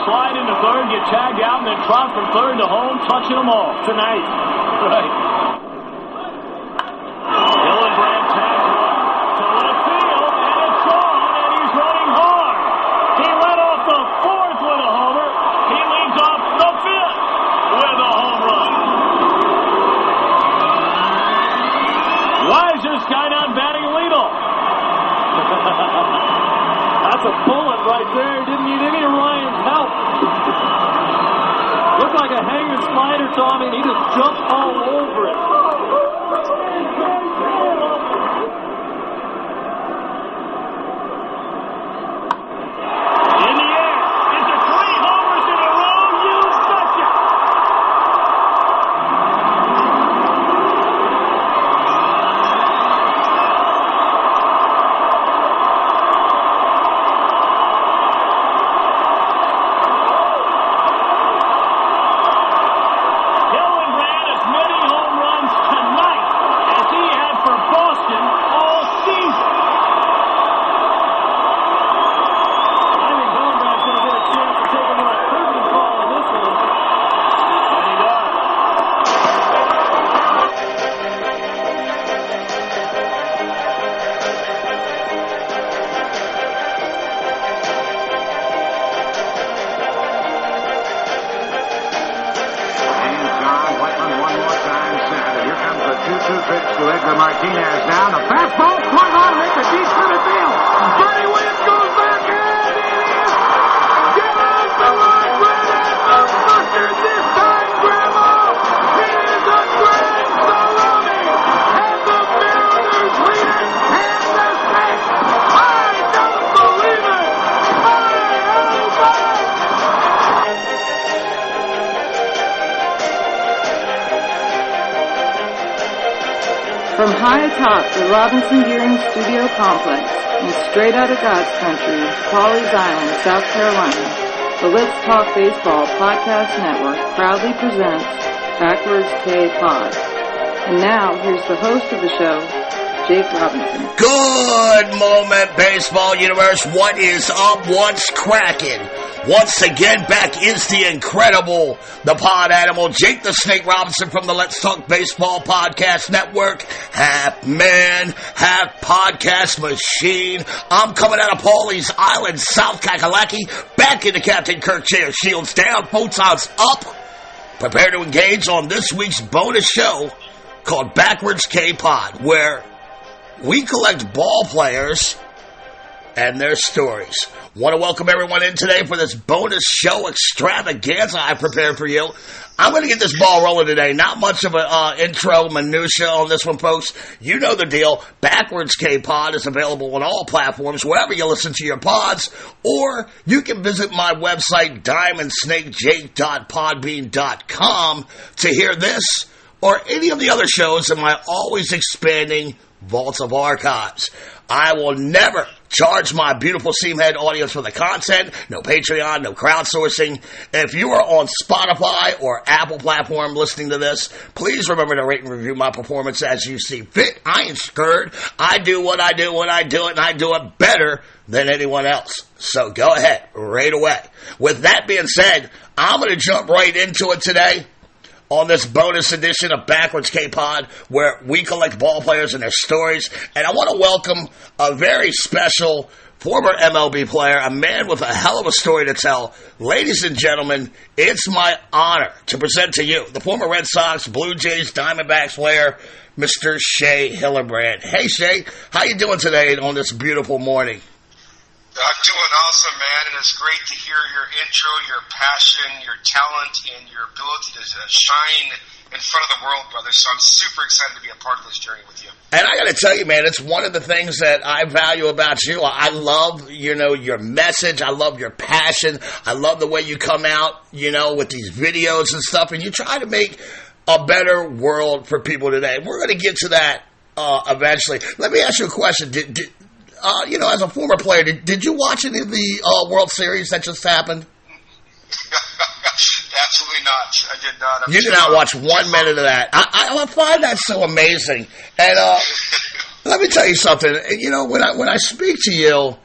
slide into third, get tagged out, and then trot from third to home, touching them all tonight. Right. Hillenbrand tags one to left field, and it's gone, and he's running hard. He led off the fourth with a homer. He leads off the fifth with a home run. Why is this guy not batting leadoff? That's a bullet right there. He didn't need any of Ryan's help. Looked like a hanging slider, Tommy, and he just jumped all over it. In the air. Is it 3 homers in a row? You betcha. Hillenbrand has many home runs tonight as he had for Boston all season. I think Hillenbrand's going to get a chance to take a little curving ball on this one. And he does. And John Whitman one more time set. And here comes the 2-2 pitch to Edgar Martinez now. The fastball swung on hit to deep center field. Bernie Williams goes back and it is get off the line right at the buster this time, Grandma. It is a grand salami. And the Mariners lead it 10-6. I don't believe it. From high atop the Robinson Gearing Studio Complex and straight out of God's country, Pawleys Island, South Carolina, the Let's Talk Baseball Podcast Network proudly presents Backwards K Pod. And now, here's the host of the show, Jake Robinson. Good moment, baseball universe. What is up? What's cracking? Once again, back is the incredible, the pod animal, Jake the Snake Robinson from the Let's Talk Baseball Podcast Network. Half man, half podcast machine. I'm coming out of Pawleys Island, South Kakalaki, back into Captain Kirk Chair. Shields down, photons up. Prepare to engage on this week's bonus show called Backwards K-Pod, where we collect ball players and their stories. Want to welcome everyone in today for this bonus show extravaganza I prepared for you. I'm going to get this ball rolling today. Not much of an intro minutia on this one, folks. You know the deal. Backwards K-Pod is available on all platforms, wherever you listen to your pods, or you can visit my website, diamondsnakejake.podbean.com, to hear this or any of the other shows in my always expanding vaults of archives. I will never charge my beautiful Seamhead audience for the content. No Patreon, no crowdsourcing. If you are on Spotify or Apple platform listening to this, please remember to rate and review my performance as you see fit. I ain't scared. I do what I do when I do it, and I do it better than anyone else. So go ahead, right away. With that being said, I'm going to jump right into it today on this bonus edition of Backwards K-Pod, where we collect ball players and their stories. And I want to welcome a very special former MLB player, a man with a hell of a story to tell. Ladies and gentlemen, it's my honor to present to you the former Red Sox, Blue Jays, Diamondbacks player, Mr. Shea Hillenbrand. Hey, Shea, how you doing today on this beautiful morning? I'm doing awesome, man, and it's great to hear your intro, your passion, your talent, and your ability to shine in front of the world, brother. So I'm super excited to be a part of this journey with you. And I got to tell you, man, it's one of the things that I value about you. I love, your message. I love your passion. I love the way you come out, with these videos and stuff, and you try to make a better world for people today. We're going to get to that eventually. Let me ask you a question. As a former player, did you watch any of the World Series that just happened? Absolutely not. I did not. You did not watch 1 minute of that. I find that so amazing. And let me tell you something. When I speak to you,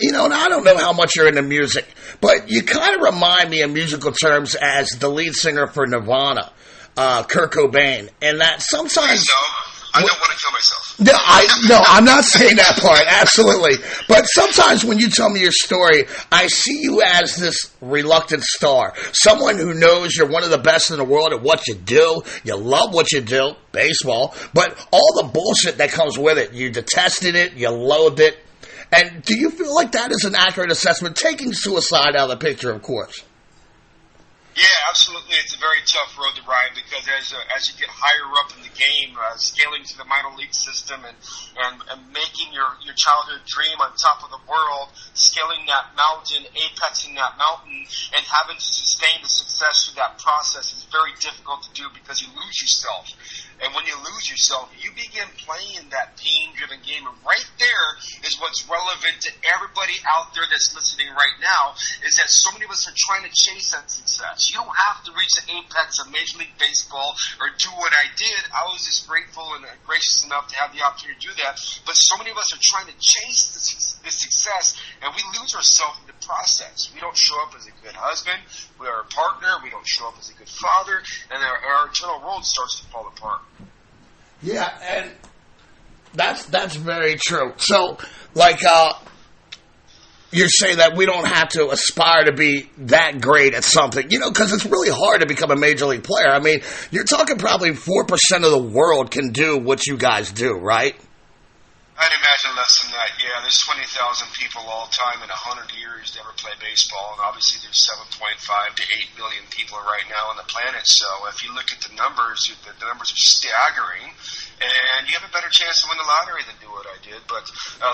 You know, and I don't know how much you're into music, but you kind of remind me in musical terms as the lead singer for Nirvana, Kurt Cobain, and that sometimes... I don't want to kill myself. No, I'm not saying that part, absolutely. But sometimes when you tell me your story, I see you as this reluctant star, someone who knows you're one of the best in the world at what you do, you love what you do, baseball, but all the bullshit that comes with it, you detested it, you loathed it. And do you feel like that is an accurate assessment, taking suicide out of the picture, of course? Yeah, absolutely. It's a very tough road to ride because as you get higher up in the game, scaling to the minor league system and making your childhood dream on top of the world, scaling that mountain, apexing that mountain, and having to sustain the success through that process is very difficult to do because you lose yourself. And when you lose yourself, you begin playing that pain-driven game. And right there is what's relevant to everybody out there that's listening right now, is that so many of us are trying to chase that success. You don't have to reach the apex of Major League Baseball or do what I did. I was just grateful and gracious enough to have the opportunity to do that. But so many of us are trying to chase the success, and we lose ourselves in the process. We don't show up as a good husband. We are a partner. We don't show up as a good father. And our internal world starts to fall apart. Yeah, and that's very true. So, like, you're saying that we don't have to aspire to be that great at something, you know, because it's really hard to become a major league player. I mean, you're talking probably 4% of the world can do what you guys do, right? I'd imagine less than that, yeah. There's 20,000 people all time in 100 years to ever play baseball, and obviously there's 7.5 to 8 billion people right now on the planet. So if you look at the numbers are staggering, and you have a better chance to win the lottery than do what I did. But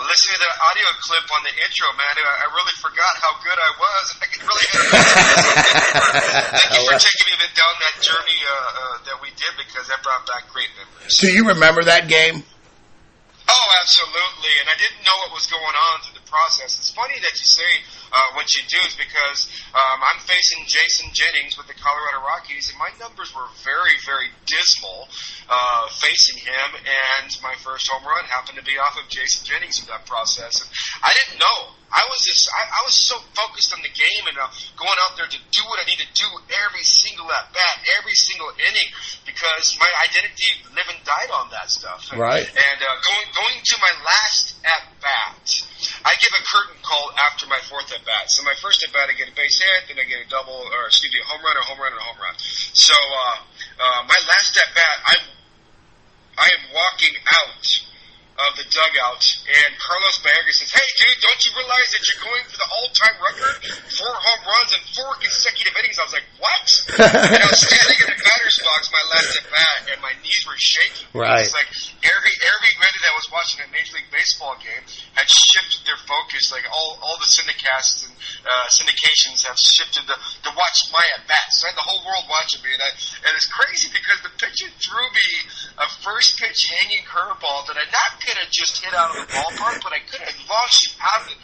listening to the audio clip on the intro, man, I really forgot how good I was. I could really thank you for taking me down that journey that we did, because that brought back great memories. Do you remember that game? Oh, absolutely, and I didn't know what was going on through the process. It's funny that you say what you do, is because I'm facing Jason Jennings with the Colorado Rockies, and my numbers were very, very dismal facing him, and my first home run happened to be off of Jason Jennings through that process. And I didn't know. I was so focused on the game and going out there to do what I need to do every single at-bat, every single inning, because my identity lived and died on that stuff. Right. And going to my last at-bat, I give a curtain call after my fourth at-bat. So my first at-bat, I get a base hit, then I get a a home run, a home run, and a home run. So my last at-bat, I am walking out of the dugout, and Carlos Baerga says, "Hey, dude, don't you realize that you're going for the all-time record? 4 home runs in 4 consecutive innings." I was like, "What?" And I was standing in the batter's box, my last at-bat, and my knees were shaking. Right. It's like everybody that was watching a Major League Baseball game had shifted their focus. Like all the syndicasts and syndications have shifted to watch my at-bats. So I had the whole world watching me, and it's crazy because the pitcher threw me a first pitch hanging curveball that I not could have just hit out of the ballpark, but I could have launched it out of it.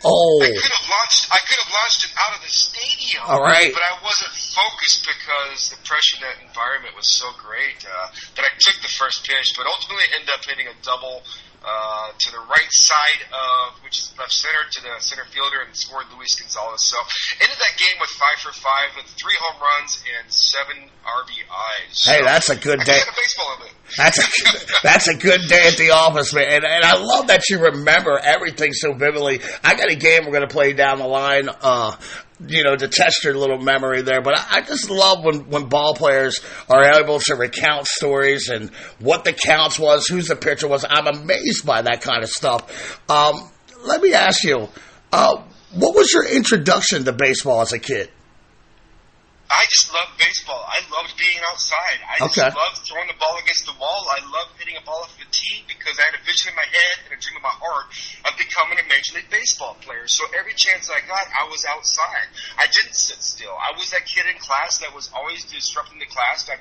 Oh. I could have launched it out of the stadium. All right. But I wasn't focused because the pressure in that environment was so great that I took the first pitch, but ultimately ended up hitting a double to the right side of, which is left center, to the center fielder, and scored Luis Gonzalez. So ended that game with 5 for 5 with 3 home runs and 7 RBIs. Hey, that's a good day. That's a good day at the office, man. And I love that you remember everything so vividly. I got a game we're going to play down the line, to test your little memory there. But I just love when ball players are able to recount stories and what the counts was, who's the pitcher was. I'm amazed by that kind of stuff. Let me ask you, what was your introduction to baseball as a kid? I just loved baseball. I loved being outside. I just loved throwing the ball against the wall. I loved hitting a ball off of a tee because I had a vision in my head and a dream in my heart of becoming a Major League Baseball player. So every chance I got, I was outside. I didn't sit still. I was that kid in class that was always disrupting the class. I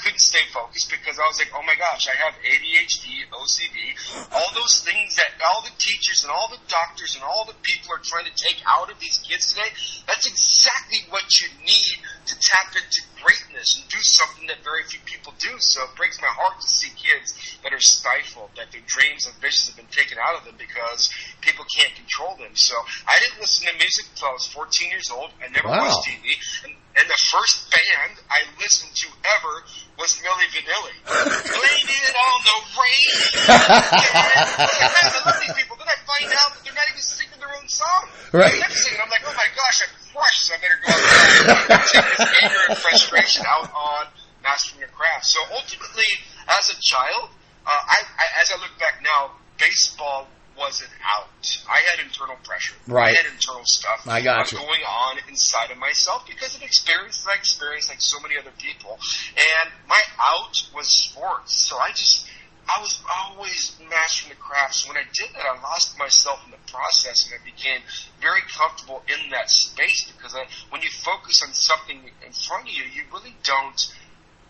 couldn't stay focused because I was like, oh my gosh, I have ADHD, OCD, all those things that all the teachers and all the doctors and all the people are trying to take out of these kids today. That's exactly what you need to tap into greatness and do something that very few people do. So it breaks my heart to see kids that are stifled, that their dreams and visions have been taken out of them because people can't control them. So I didn't listen to music until I was 14 years old. I never watched TV. And the first band I listened to ever was Milli Vanilli. Blame it on the rain. I love these people. Then I find out that they're not even singing their own song. Right. They're singing. I'm like, oh my gosh, I'm crushed. So I better go out and take this anger and frustration out on mastering a craft. So ultimately, as a child, as I look back now, baseball wasn't out. I had internal pressure. Right. I had internal stuff I got you. going on inside of myself because of experiences I experienced like so many other people. And my out was sports. So I was always mastering the craft. So when I did that, I lost myself in the process, and I became very comfortable in that space because when you focus on something in front of you, you really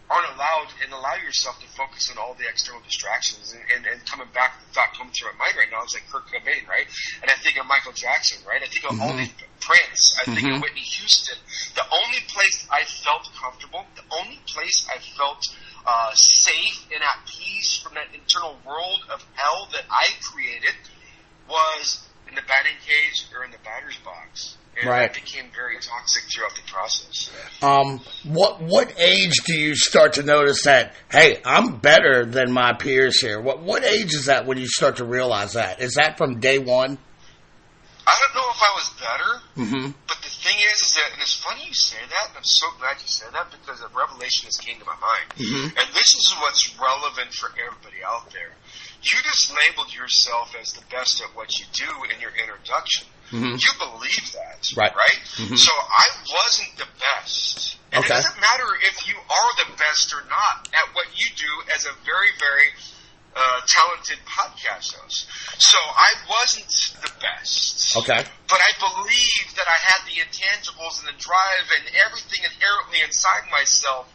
aren't allowed and allow yourself to focus on all the external distractions and coming back, the thought coming through my mind right now is like Kurt Cobain, right? And I think of Michael Jackson, right? I think of all these Prince. I think of Whitney Houston. The only place I felt comfortable, the only place I felt safe and at peace from that internal world of hell that I created was in the batting cage or in the batter's box. And right. It became very toxic throughout the process. What age do you start to notice that, hey, I'm better than my peers here? What age is that when you start to realize that? Is that from day one? I don't know if I was better, but the thing is that, and it's funny you say that, and I'm so glad you said that because a revelation has came to my mind. And this is what's relevant for everybody out there. You just labeled yourself as the best at what you do in your introduction. You believe that, right? So I wasn't the best. And it doesn't matter if you are the best or not at what you do as a very, very talented podcast host. So I wasn't the best. Okay. But I believed that I had the intangibles and the drive and everything inherently inside myself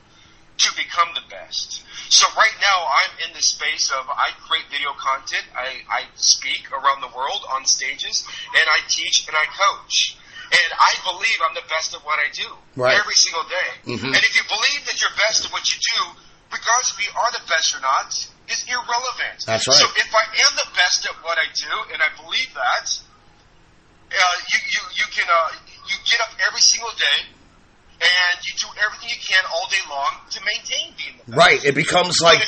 to become the best. So right now I'm in the space of I create video content, I speak around the world on stages, and I teach and I coach. And I believe I'm the best at what I do every single day. And if you believe that you're best at what you do, regardless if you are the best or not, is irrelevant. That's right. So if I am the best at what I do, and I believe that, you get up every single day, and you do everything you can all day long to maintain being the best. Right. It becomes like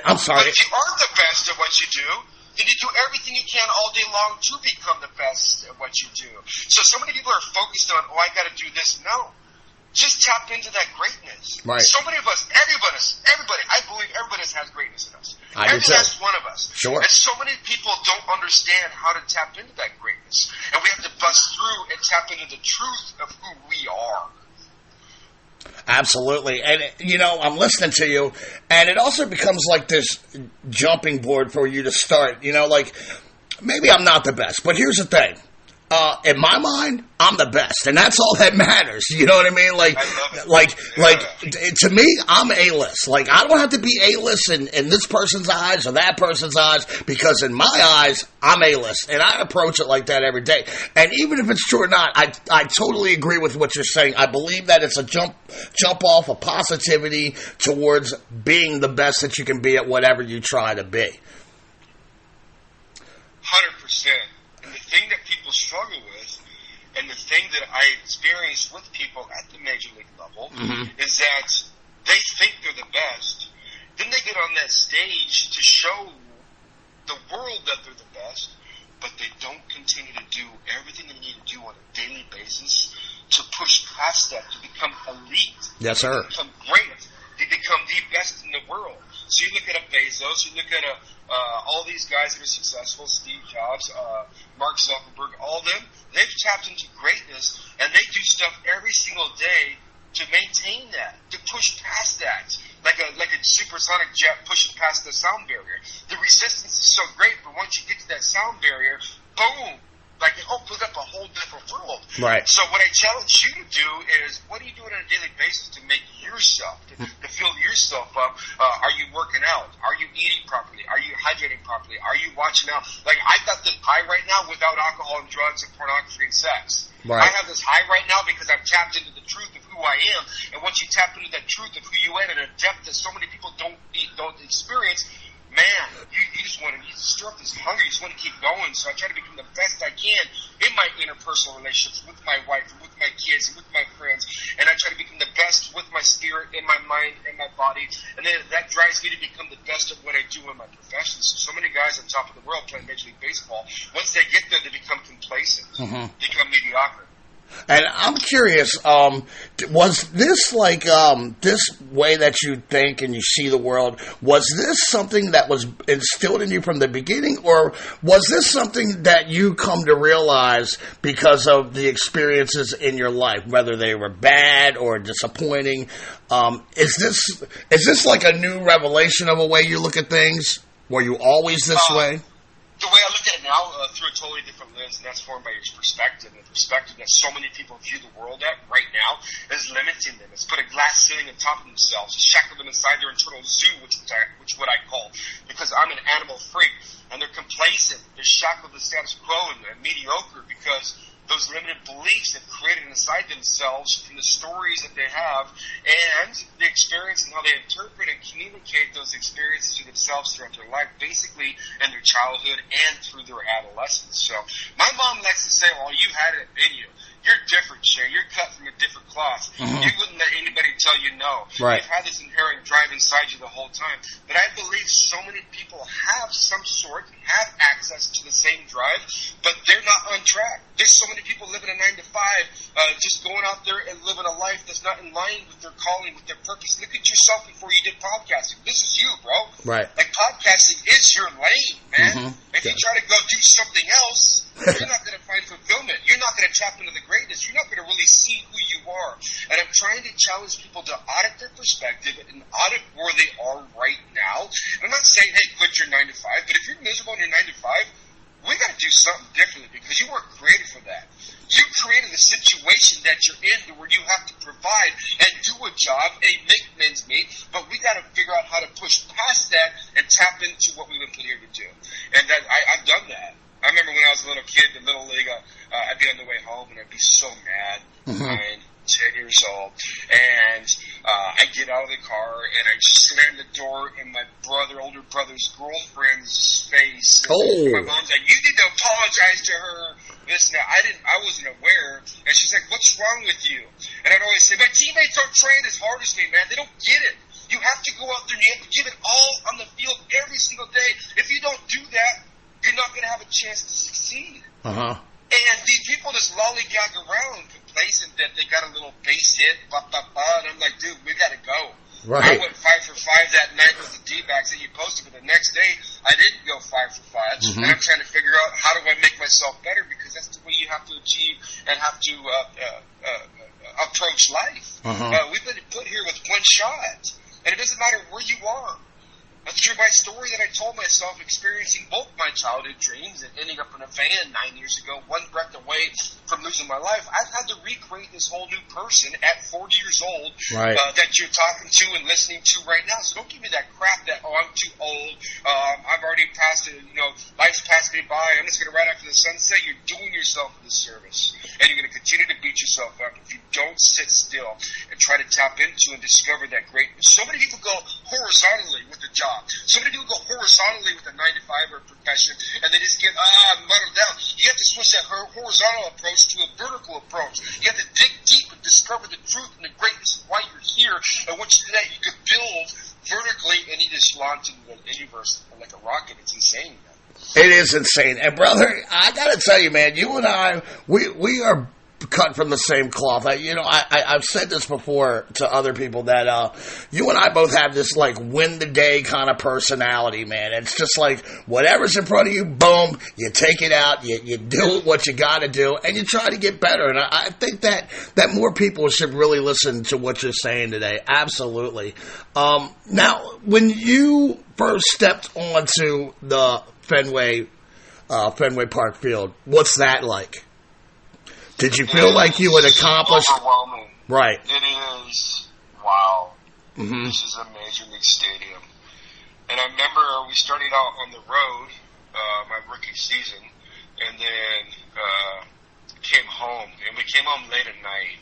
I'm sorry. But if you aren't the best at what you do, then you do everything you can all day long to become the best at what you do. So many people are focused on, I got to do this. No. Just tap into that greatness. Right. So many of us, everybody, I believe everybody has greatness in us. Every last one of us. Sure. And so many people don't understand how to tap into that greatness. And we have to bust through and tap into the truth of who we are. Absolutely. And, I'm listening to you, and it also becomes like this jumping board for you to start. Maybe I'm not the best, but here's the thing. In my mind, I'm the best, and that's all that matters. You know what I mean? To me, I'm A-list. I don't have to be A-list in this person's eyes or that person's eyes, because in my eyes, I'm A-list, and I approach it like that every day. And even if it's true or not, I totally agree with what you're saying. I believe that it's a jump off of positivity towards being the best that you can be at whatever you try to be. 100%. And the thing that people struggle with, and the thing that I experience with people at the major league level, is that they think they're the best. Then they get on that stage to show the world that they're the best, but they don't continue to do everything they need to do on a daily basis to push past that, to become elite. Yes, sir. To become great. To become the best in the world. So you look at a Bezos, you look at all these guys that are successful, Steve Jobs, Mark Zuckerberg, all of them, they've tapped into greatness, and they do stuff every single day to maintain that, to push past that, like a supersonic jet pushing past the sound barrier. The resistance is so great, but once you get to that sound barrier, boom, it opens up a whole different world. Right. So what I challenge you to do is, what are you doing on a daily basis to make yourself, to fill yourself up? Are you working out? Are you eating properly? Are you hydrating properly? Are you watching out? I got this high right now without alcohol and drugs and pornography and sex. Right. I have this high right now because I've tapped into the truth of who I am. And once you tap into that truth of who you are at a depth that so many people don't experience, man, you just want to stir up this hunger. You just want to keep going. So I try to become the best I can in my interpersonal relationships with my wife and with my kids and with my friends. And I try to become the best with my spirit, in my mind, and my body. And then that drives me to become the best of what I do in my profession. So many guys on top of the world playing Major League Baseball, once they get there, they become complacent, become mediocre. And I'm curious, was this like this way that you think and you see the world, was this something that was instilled in you from the beginning, or was this something that you come to realize because of the experiences in your life, whether they were bad or disappointing? Is this like a new revelation of a way you look at things? Were you always this way? The way I look at it now, through a totally different lens, and that's formed by your perspective. And the perspective that so many people view the world at right now is limiting them. It's put a glass ceiling on top of themselves. It's shackled them inside their internal zoo, which what I call, because I'm an animal freak. And they're complacent. They're shackled to status quo and mediocre because those limited beliefs they've created inside themselves from the stories that they have and the experience and how they interpret and communicate those experiences to themselves throughout their life, basically in their childhood and through their adolescence. So my mom likes to say, well, you had it in you. You're different, Shea. You're cut from a different cloth. You wouldn't let anybody tell you no. Right. You've had this inherent drive inside you the whole time. But I believe so many people have some sort, have access to the same drive, but they're not on track. There's so many people living a 9 to 5, just going out there and living a life that's not in line with their calling, with their purpose. Look at yourself before you did podcasting. This is you, bro. Right. Like, podcasting is your lane, man. If you try to go do something else, you're not going to find fulfillment. You're not going to tap into the greatness. You're not going to really see who you are. And I'm trying to challenge people to audit their perspective and audit where they are right now. And I'm not saying, hey, quit your 9 to 5, but if you're miserable in your 9 to 5, we got to do something differently because you weren't created for that. You created a situation that you're in to where you have to provide and do a job, make ends meet, but we got to figure out how to push past that and tap into what we've been put here to do. And that I've done that. I remember when I was a little kid in Little League, I'd be on the way home and I'd be so mad, 9, 10 years old, and I'd get out of the car and I'd slam the door in my older brother's girlfriend's face. And my mom's like, you need to apologize to her. This and that. I wasn't aware. And she's like, what's wrong with you? And I'd always say, my teammates aren't trained as hard as me, man. They don't get it. You have to go out there and you have to give it all on the field every single day. If you don't do that, you're not going to have a chance to succeed. And these people just lollygag around, complacent that they got a little base hit, blah, blah, blah. And I'm like, dude, we got to go. Right. I went 5 for 5 that night with the D-backs that you posted, but the next day I didn't go 5 for 5. And I'm trying to figure out how do I make myself better, because that's the way you have to achieve and have to approach life. We've been put here with one shot, and it doesn't matter where you are. That's through my story that I told myself, experiencing both my childhood dreams and ending up in a van 9 years ago, one breath away from losing my life. I've had to recreate this whole new person at 40 years old that you're talking to and listening to right now. So don't give me that crap that, I'm too old, I've already passed it, life's passed me by, I'm just going to ride after the sunset. You're doing yourself a disservice, and you're going to continue to beat yourself up if you don't sit still and try to tap into and discover that greatness. So many people go horizontally with the job. So many people go horizontally with a 9 to 5 or profession, and they just get muddled down. You have to switch that horizontal approach to a vertical approach. You have to dig deep and discover the truth and the greatness of why you're here. And once you do that, you can build vertically, and you just launch into the universe like a rocket. It's insane, man. It is insane. And brother, I gotta tell you, man, you and I, we are cut from the same cloth. I've said this before to other people that you and I both have this like win the day kind of personality, man. It's just like whatever's in front of you, boom, you take it out, you do what you got to do, and you try to get better. And I think that more people should really listen to what you're saying today. Absolutely. Now, when you first stepped onto the Fenway Park field, what's that like? Did you feel like you had accomplished? Overwhelming. Right. It is. Wow. This is a major league stadium. And I remember we started out on the road, my rookie season, and then came home. And we came home late at night.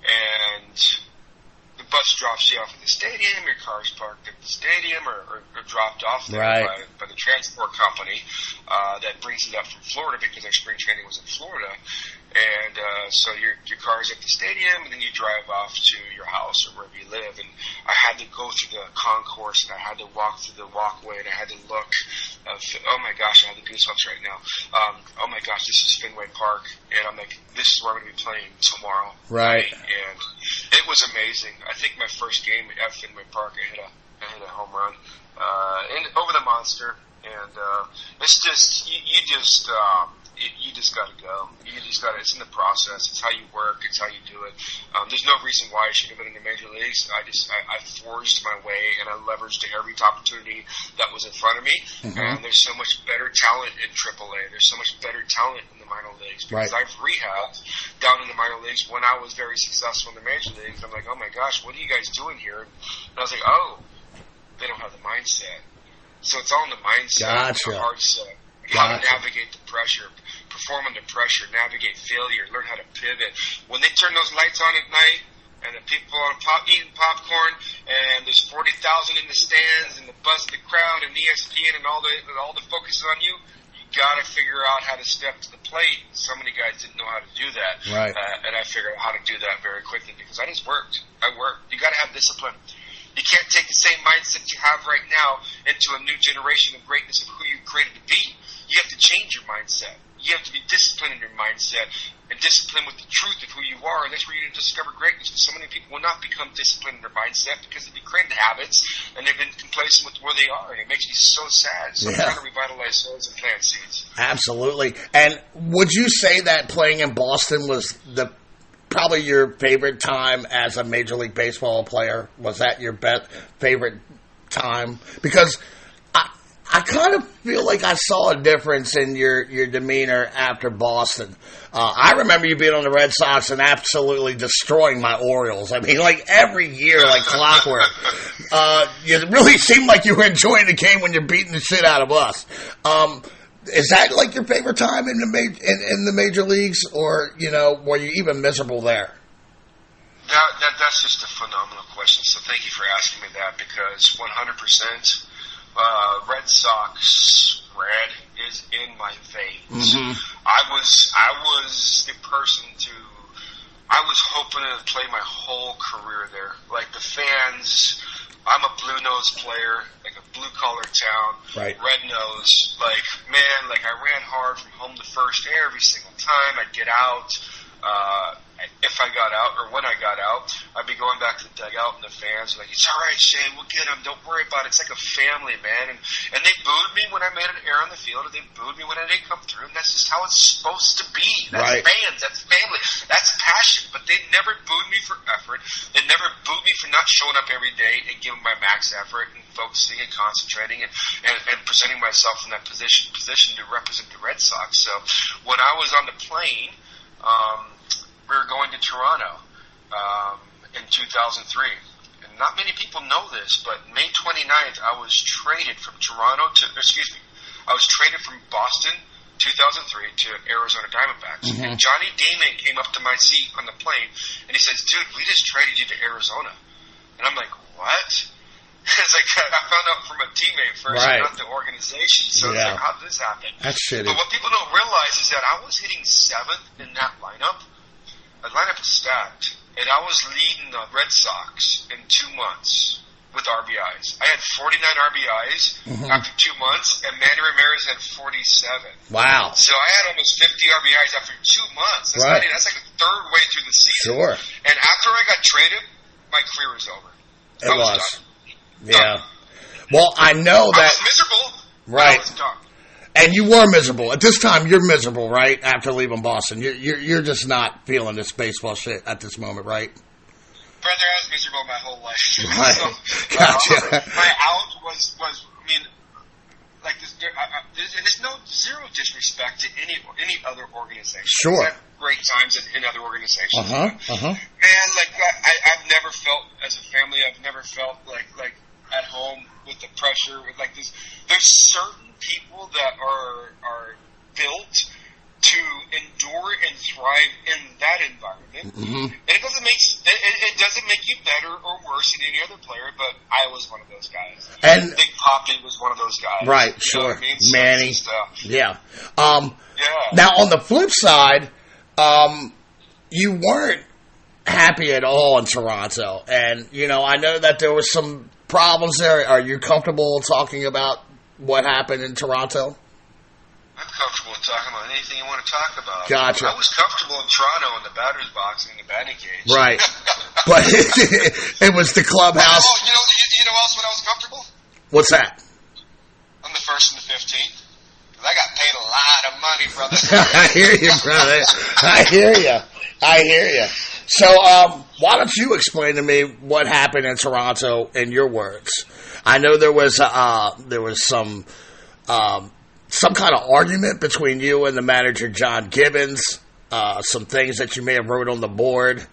and the bus drops you off at the stadium, your car's parked at the stadium or dropped off there by the transport company that brings it up from Florida because our spring training was in Florida. And so your car's at the stadium, and then you drive off to your house or wherever you live. And I had to go through the concourse, and I had to walk through the walkway, and I had to look. Oh, my gosh, I have the goosebumps right now. Oh, my gosh, this is Fenway Park. And I'm like, this is where I'm going to be playing tomorrow. Right. And it was amazing. I think my first game at Fenway Park, I hit a home run over the monster. And it's just, you just got to go. You just got to, it's in the process. It's how you work. It's how you do it. There's no reason why I should have been in the major leagues. I forged my way, and I leveraged every opportunity that was in front of me. Mm-hmm. And there's so much better talent in AAA. There's so much better talent in the minor leagues. Because I've rehabbed down in the minor leagues when I was very successful in the major leagues. I'm like, oh my gosh, what are you guys doing here? And I was like, oh, they don't have the mindset. So it's all in the mindset, the heart set, how to navigate the pressure, perform under pressure, navigate failure, learn how to pivot. When they turn those lights on at night and the people are eating popcorn and there's 40,000 in the stands and the buzz of the crowd and ESPN and all the focus is on you, you got to figure out how to step to the plate. So many guys didn't know how to do that. Right. And I figured out how to do that very quickly because I just worked. I worked. You got to have discipline. You can't take the same mindset you have right now into a new generation of greatness of who you created to be. You have to change your mindset. You have to be disciplined in your mindset and disciplined with the truth of who you are. And that's where you discover greatness. Because so many people will not become disciplined in their mindset because they've created habits and they've been complacent with where they are. And it makes me so sad. So I'm trying to revitalize souls and plant seeds. Absolutely. And would you say that playing in Boston was probably your favorite time as a Major League Baseball player? Was that your favorite time? Because I kind of feel like I saw a difference in your demeanor after Boston. I remember you being on the Red Sox and absolutely destroying my Orioles. I mean, like every year, like clockwork. You really seemed like you were enjoying the game when you're beating the shit out of us. Is that like your favorite time in the major leagues, or were you even miserable there? That's just a phenomenal question. So thank you for asking me that, because 100%, Red Sox red is in my veins. Mm-hmm. I was the person I was hoping to play my whole career there. Like the fans, I'm a blue-nose player, like a blue-collar town, right. Red-nose. Like, man, like I ran hard from home to first every single time. I'd get out. If I got out, or when I got out, I'd be going back to the dugout, and the fans were like, it's all right, Shea, we'll get him. Don't worry about it. It's like a family, man. And they booed me when I made an error on the field, and they booed me when I didn't come through, and that's just how it's supposed to be. That's right. Fans. That's family. That's passion. But they never booed me for effort. They never booed me for not showing up every day and giving my max effort and focusing and concentrating and presenting myself in that position to represent the Red Sox. So when I was on the plane, we were going to Toronto in 2003. And not many people know this, but May 29th, I was traded from I was traded from Boston 2003 to Arizona Diamondbacks. Mm-hmm. And Johnny Damon came up to my seat on the plane, and he says, dude, we just traded you to Arizona. And I'm like, what? It's like, I found out from a teammate first, right. Not the organization. So it's like, how did this happen? That's shitty. But what people don't realize is that I was hitting 7th in that lineup. The lineup was stacked, and I was leading the Red Sox in 2 months with RBIs. I had 49 RBIs after 2 months, and Manny Ramirez had 47. Wow. So I had almost 50 RBIs after 2 months. That's right. That's like a third way through the season. Sure. And after I got traded, my career was over. It was. Done. Yeah. Well, I know that. I was miserable. Right. I was done. And you were miserable. At this time, you're miserable, right? After leaving Boston. You're just not feeling this baseball shit at this moment, right? Brother, I was miserable my whole life. Right. So, Gotcha. My out was I mean, like this, and there's no zero disrespect to any other organization. Sure. I've had great times in other organizations. Uh-huh. Man, like I've never felt as a family. I've never felt like at home with the pressure. With like this, there's certain people that are built to endure and thrive in that environment. Mm-hmm. And it doesn't make you better or worse than any other player, but I was one of those guys. And Big Poppy was one of those guys. Right, You know sure. what I mean? Manny. Yeah. Yeah. Now, on the flip side, you weren't happy at all in Toronto. And, you know, I know that there was some problems there. Are you comfortable talking about what happened in Toronto? I'm comfortable talking about anything you want to talk about. Gotcha. I was comfortable in Toronto in the batter's box and in the batting cage. Right. But it was the clubhouse. Oh, you know else when I was comfortable? What's that? On the 1st and the 15th. Because I got paid a lot of money, brother. I hear you, brother. I hear you. So, why don't you explain to me what happened in Toronto in your words? I know there was some kind of argument between you and the manager, John Gibbons. Some things that you may have wrote on the board,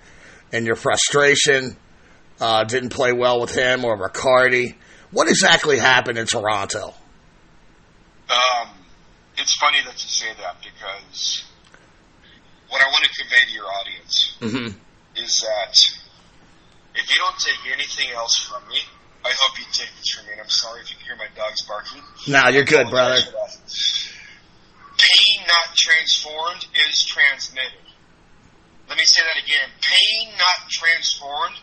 and your frustration didn't play well with him or Riccardi. What exactly happened in Toronto? It's funny that you say that, because what I want to convey to your audience is that if you don't take anything else from me, I hope you take this from me. And I'm sorry if you can hear my dogs barking. No, you're good, brother. Pain not transformed is transmitted. Let me say that again. Pain not transformed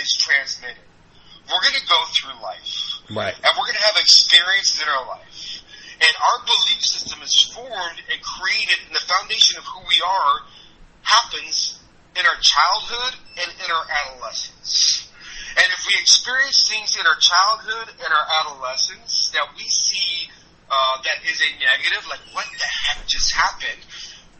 is transmitted. We're going to go through life. Right. And we're going to have experiences in our life. And our belief system is formed and created, and the foundation of who we are happens in our childhood and in our adolescence. And if we experience things in our childhood and our adolescence that we see that is a negative, like what the heck just happened,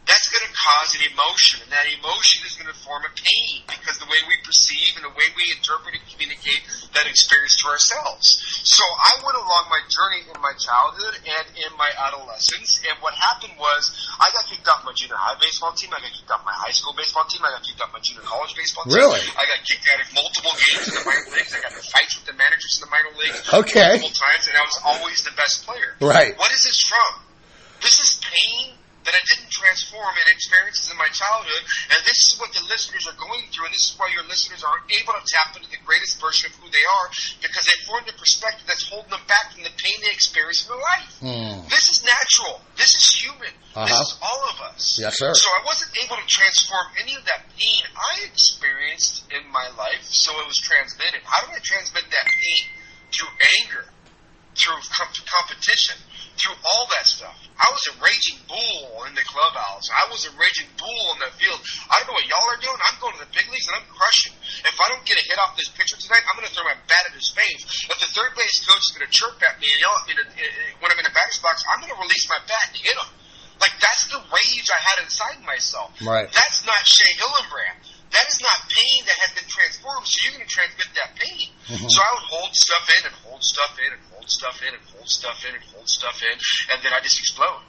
that's going to cause an emotion, and that emotion is going to form a pain, because the way we perceive and the way we interpret and communicate that experience to ourselves. So I went along my journey in my childhood and in my adolescence, and what happened was I got kicked off my junior high baseball team, I got kicked off my high school baseball team, I got kicked off my junior college baseball team. Really? I got kicked out of multiple games in the minor leagues, I got in fights with the managers in the minor leagues Okay. multiple times, and I was always the best player. Right. What is this from? This is pain that I didn't transform in experiences in my childhood, and this is what the listeners are going through, and this is why your listeners aren't able to tap into the greatest version of who they are, because they formed a perspective that's holding them back from the pain they experience in their life. This is natural. This is human. This is all of us. Yes, sir. So I wasn't able to transform any of that pain I experienced in my life, so it was transmitted. How do I transmit that pain? Through anger, through competition, through all that stuff. I was a raging bull in the clubhouse. I was a raging bull on the field. I don't know what y'all are doing. I'm going to the big leagues and I'm crushing. If I don't get a hit off this pitcher tonight, I'm going to throw my bat at his face. If the third base coach is going to chirp at me and yell at me when I'm in the batter's box, I'm going to release my bat and hit him. Like, that's the rage I had inside myself. Right. That's not Shea Hillenbrand. That is not pain that has been transformed, so you're going to transmit that pain. So I would hold stuff in and hold stuff in and hold stuff in and hold stuff in and hold stuff in, and then I just explode.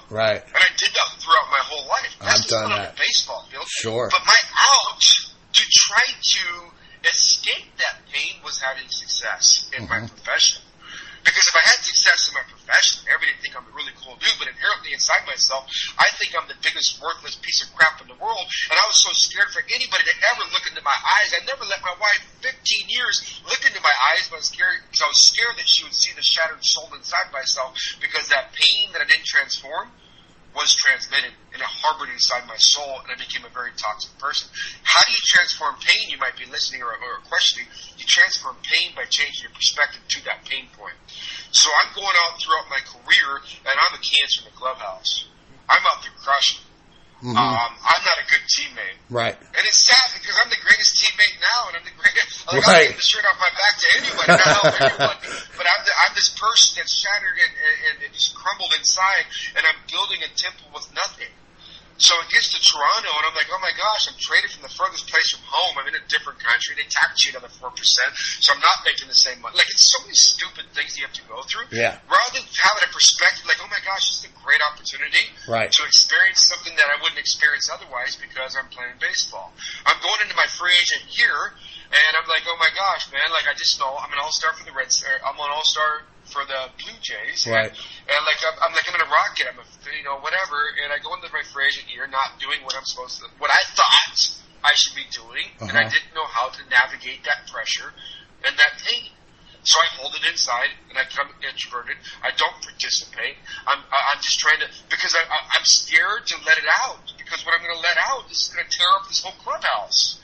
Right. And I did that throughout my whole life. That's I've done not that. on the baseball field. Sure. But my out to try to escape that pain was having success in my profession. Because if I had success in my profession, everybody would think I'm a really cool dude, but inherently inside myself, I think I'm the biggest worthless piece of crap in the world, and I was so scared for anybody to ever look into my eyes. I never let my wife, 15 years, look into my eyes, but I was scared that she would see the shattered soul inside myself, because that pain that I didn't transform was transmitted and it harbored inside my soul, and I became a very toxic person. How do you transform pain? You might be listening or questioning. You transform pain by changing your perspective to that pain point. So I'm going out throughout my career, and I'm a cancer in the clubhouse. I'm out there crushing. I'm not a good teammate. Right. And it's sad, because I'm the greatest teammate now, and I'm the greatest. Like, right. I'll take the shirt off my back to anybody, not help anyone. But I'm this person that's shattered and just crumbled inside, and I'm building a temple with nothing. So it gets to Toronto, and I'm like, oh my gosh, I'm traded from the furthest place from home. I'm in a different country. They tax you another 4%, so I'm not making the same money. Like, it's so many stupid things you have to go through. Yeah. Rather than having a perspective like, oh my gosh, this is a great opportunity to experience something that I wouldn't experience otherwise because I'm playing baseball. I'm going into my free agent year, and I'm like, oh my gosh, man, like, I just know I'm an all-star for the Reds. I'm an all-star for the Blue Jays. Right. And like I'm in a rocket. I'm a, whatever. And I go into my free agent year not doing what I'm supposed to, what I thought I should be doing, and I didn't know how to navigate that pressure and that pain. So I hold it inside, and I become introverted. I don't participate. I'm just trying to, because I'm scared to let it out, because what I'm going to let out is going to tear up this whole clubhouse.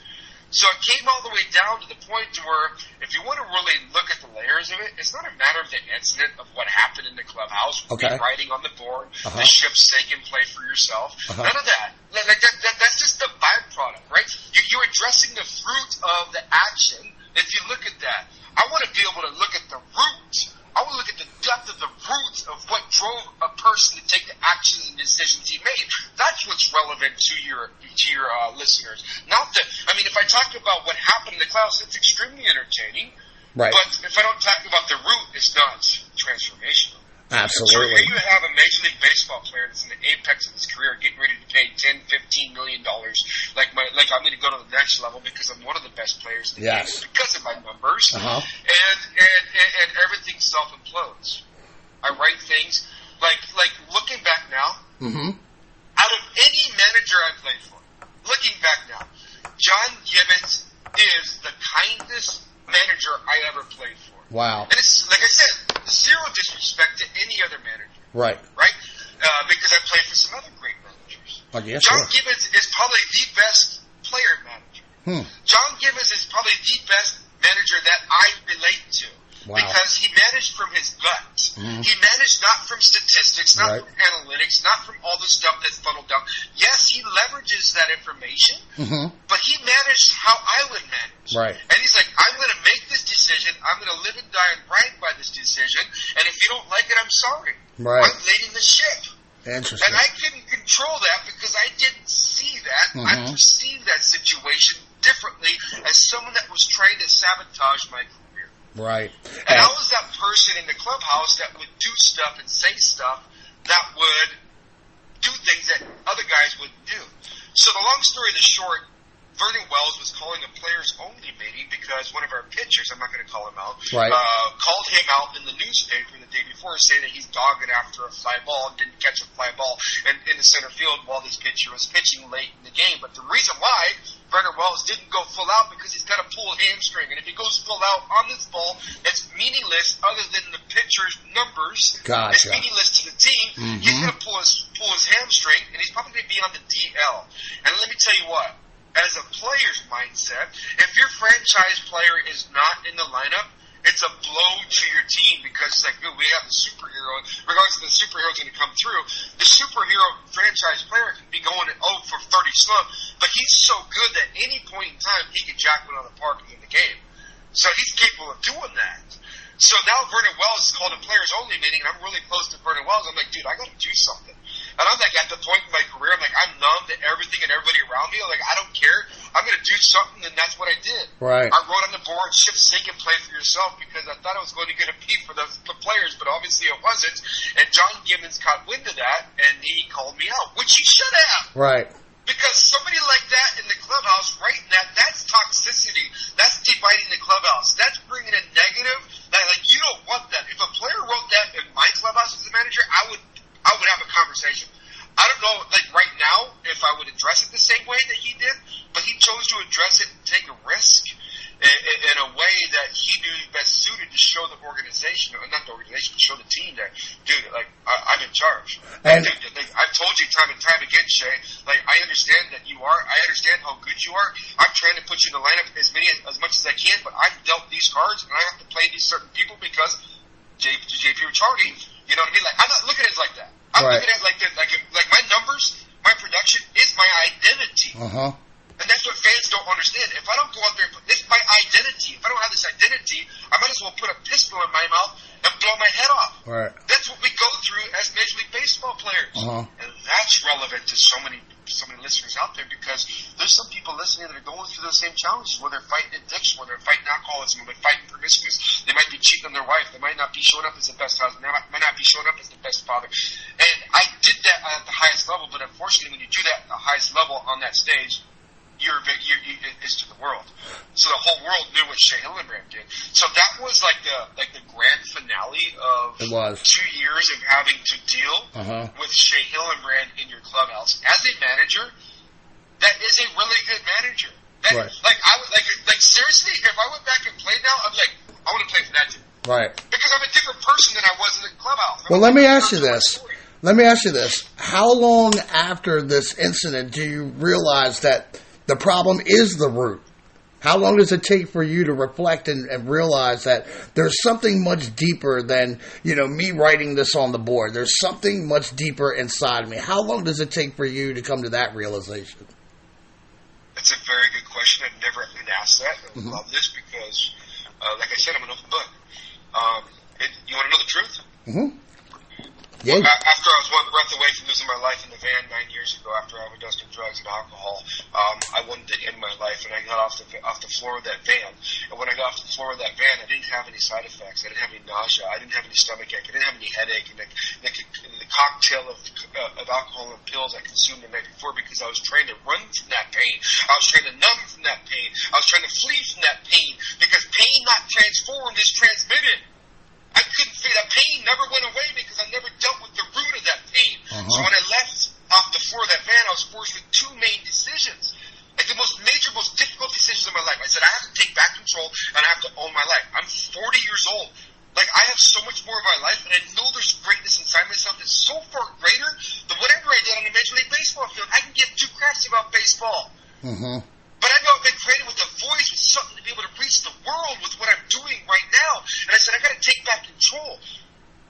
So it came all the way down to the point to where, if you want to really look at the layers of it, it's not a matter of the incident of what happened in the clubhouse, writing on the board, the ship's sinking, play for yourself. None of that. Like that's just the byproduct, right? You're addressing the fruit of the action. If you look at that, I want to be able to look at the root. I want to look at the depth of the roots of what drove a person to take the actions and decisions he made. That's what's relevant to your listeners. Not that, if I talk about what happened in the class, it's extremely entertaining. Right. But if I don't talk about the root, it's not transformational. Absolutely. So here you have a Major League Baseball player that's in the apex of his career, getting ready to pay $10, $15 million. Like I'm going to go to the next level because I'm one of the best players in the game because of my numbers. And everything self-implodes. I write things like looking back now. Out of any manager I played for, looking back now, John Gibbons is the kindest manager I ever played for. Wow. And it's, like I said, zero disrespect to any other manager. Right. Right? Because I played for some other great managers. John Gibbons is probably the best player manager. John Gibbons is probably the best manager that I relate to. Wow. Because he managed from his gut. He managed not from statistics, not from analytics, not from all the stuff that's funneled down. Yes, he leverages that information, but he managed how I would manage. Right. And he's like, I'm going to make this decision. I'm going to live and die and ride by this decision. And if you don't like it, I'm sorry. Right. I'm leading the ship. Interesting. And I couldn't control that because I didn't see that. I perceived that situation differently as someone that was trying to sabotage my career. Right. And I was that person in the clubhouse that would do stuff and say stuff that would do things that other guys wouldn't do. So the long story the short, Vernon Wells was calling a players-only meeting because one of our pitchers, I'm not going to call him out, called him out in the newspaper the day before saying that he's dogging after a fly ball and didn't catch a fly ball in the center field while this pitcher was pitching late in the game. But the reason why Vernon Wells didn't go full out because he's got a pulled hamstring. And if he goes full out on this ball, it's meaningless other than the pitcher's numbers. It's meaningless to the team. He's going to pull his hamstring, and he's probably going to be on the DL. And let me tell you what. As a player's mindset, if your franchise player is not in the lineup, it's a blow to your team because it's like, dude, we have the superhero. Regardless of the superhero's going to come through, the superhero franchise player can be going 0 for 30 slump, but he's so good that any point in time he can jack one out of the park and win the game. So he's capable of doing that. So now Vernon Wells is called a players-only meeting, and I'm really close to Vernon Wells. I'm like, dude, I got to do something. And I'm like, at the point in my career, I'm like, I'm numb to everything and everybody around me. I'm like, I don't care. I'm going to do something, and that's what I did. Right. I wrote on the board, ship sink and play for yourself, because I thought I was going to get a peep for the players, but obviously it wasn't. And John Gibbons caught wind of that, and he called me out, which he should have. Right. Because somebody like that in the clubhouse, right? That's toxicity. That's dividing the clubhouse. That's bringing a negative. Like you don't want that. If a player wrote that in my clubhouse as a manager, I would have a conversation. I don't know, like right now, if I would address it the same way that he did, but he chose to address it and take a risk in a way that he knew best suited to show the organization, or not the organization, but show the team that, dude, like, I'm in charge. And dude, like, I've told you time and time again, Shea, like, I understand that you are, I understand how good you are. I'm trying to put you in the lineup as much as I can, but I've dealt these cards, and I have to play these certain people because JP Ricciardi, you know what I mean? Like, I'm not looking at it like that. I'm looking at it like this, like my numbers, my production is my identity. And that's what fans don't understand. If I don't go out there and put this, my identity, if I don't have this identity, I might as well put a pistol in my mouth and blow my head off. Right. That's what we go through as Major League Baseball players. And that's relevant to so many listeners out there, because there's some people listening that are going through those same challenges, where they're fighting addiction, where they're fighting alcoholism, where they're fighting promiscuous. They might be cheating on their wife. They might not be showing up as the best husband. They might not be showing up as the best father. And I did that at the highest level, but unfortunately when you do that at the highest level on that stage, is to the world. So the whole world knew what Shea Hillenbrand did. So that was like the grand finale of 2 years of having to deal with Shea Hillenbrand in your clubhouse. As a manager, that is a really good manager. That, right. Like seriously, if I went back and played now, I'd be like, I want to play for that team. Right. Because I'm a different person than I was in the clubhouse. Well, let me ask you this. Let me ask you this. How long after this incident do you realize that the problem is the root? How long does it take for you to reflect and realize that there's something much deeper than, me writing this on the board? There's something much deeper inside of me. How long does it take for you to come to that realization? That's a very good question. I've never been asked that. I love this because, like I said, I'm an open book. You want to know the truth? Yeah. After I was one breath away from losing my life in the van 9 years ago, after I overdosed on drugs and alcohol, I wanted to end my life, and I got off the floor of that van. And when I got off the floor of that van, I didn't have any side effects. I didn't have any nausea. I didn't have any stomachache. I didn't have any headache. And the cocktail of alcohol and pills I consumed the night before, because I was trying to run from that pain. I was trying to numb from that pain. I was trying to flee from that pain, because pain not transformed is transmitted. I couldn't feel that pain never went away because I never dealt with the root of that pain. So when I left off the floor of that van, I was forced with two main decisions. Like the most major, most difficult decisions of my life. I said, I have to take back control and I have to own my life. I'm 40 years old. Like, I have so much more of my life, and I know there's greatness inside myself that's so far greater than whatever I did on the Major League Baseball field. I can give two craps about baseball. But I know I've been created with a voice, with something to be able to reach the world with what I'm doing right now. And I said, I got to take back control.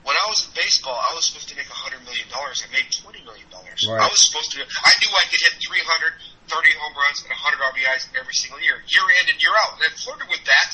When I was in baseball, I was supposed to make $100 million. I made $20 million. Right. I was supposed to. I knew I could hit 330 home runs and 100 RBIs every single year in and year out. And I flirted with that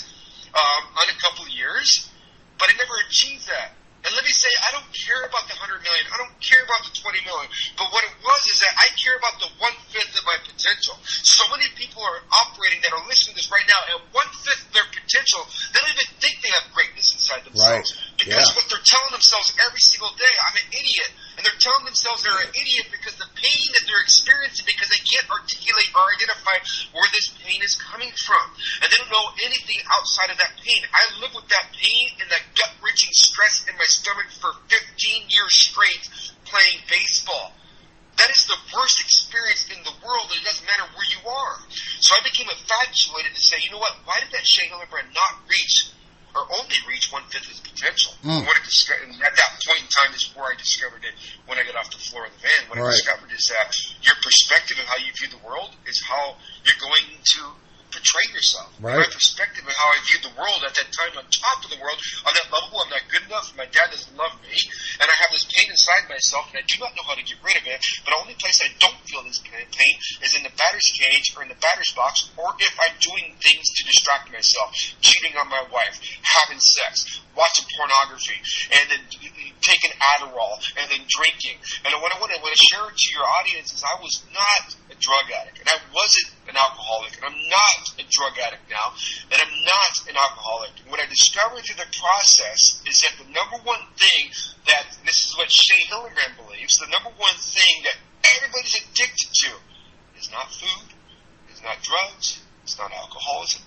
on a couple of years, but I never achieved that. And let me say, I don't care about the $100 million. I don't care about the $20 million. But what it was is that I care about the 1/5 of my potential. So many people are operating that are listening to this right now at 1/5 of their potential. They don't even think they have greatness inside themselves. Right. Because what they're telling themselves every single day, I'm an idiot. And they're telling themselves they're an idiot because the pain that they're experiencing, because they can't articulate or identify where this pain is coming from. And they don't know anything outside of that pain. I live with that pain and that gut-wrenching stress in my stomach for 15 years straight playing baseball. That is the worst experience in the world, and it doesn't matter where you are. So I became infatuated to say, you know what, why did that Shea Hillenbrand not reach or only reach 1/5 of his potential? And at that point in time is where I discovered it when I got off the floor of the van. What I discovered is that your perspective of how you view the world is how you're going to portray yourself. Right. My perspective of how I viewed the world at that time, on top of the world, on that level, I'm not good enough, my dad doesn't love me, and I have this pain inside myself, and I do not know how to get rid of it. But the only place I don't feel this pain is in the batter's cage or in the batter's box, or if I'm doing things to distract myself, cheating on my wife, having sex, watching pornography, and then taking Adderall, and then drinking. And what I want to share to your audience is I was not a drug addict, and I wasn't an alcoholic, and I'm not a drug addict now, and I'm not an alcoholic. And what I discovered through the process is that the number one thing that, and this is what Shea Hillenbrand believes, the number one thing that everybody's addicted to is not food, is not drugs, it's not alcoholism.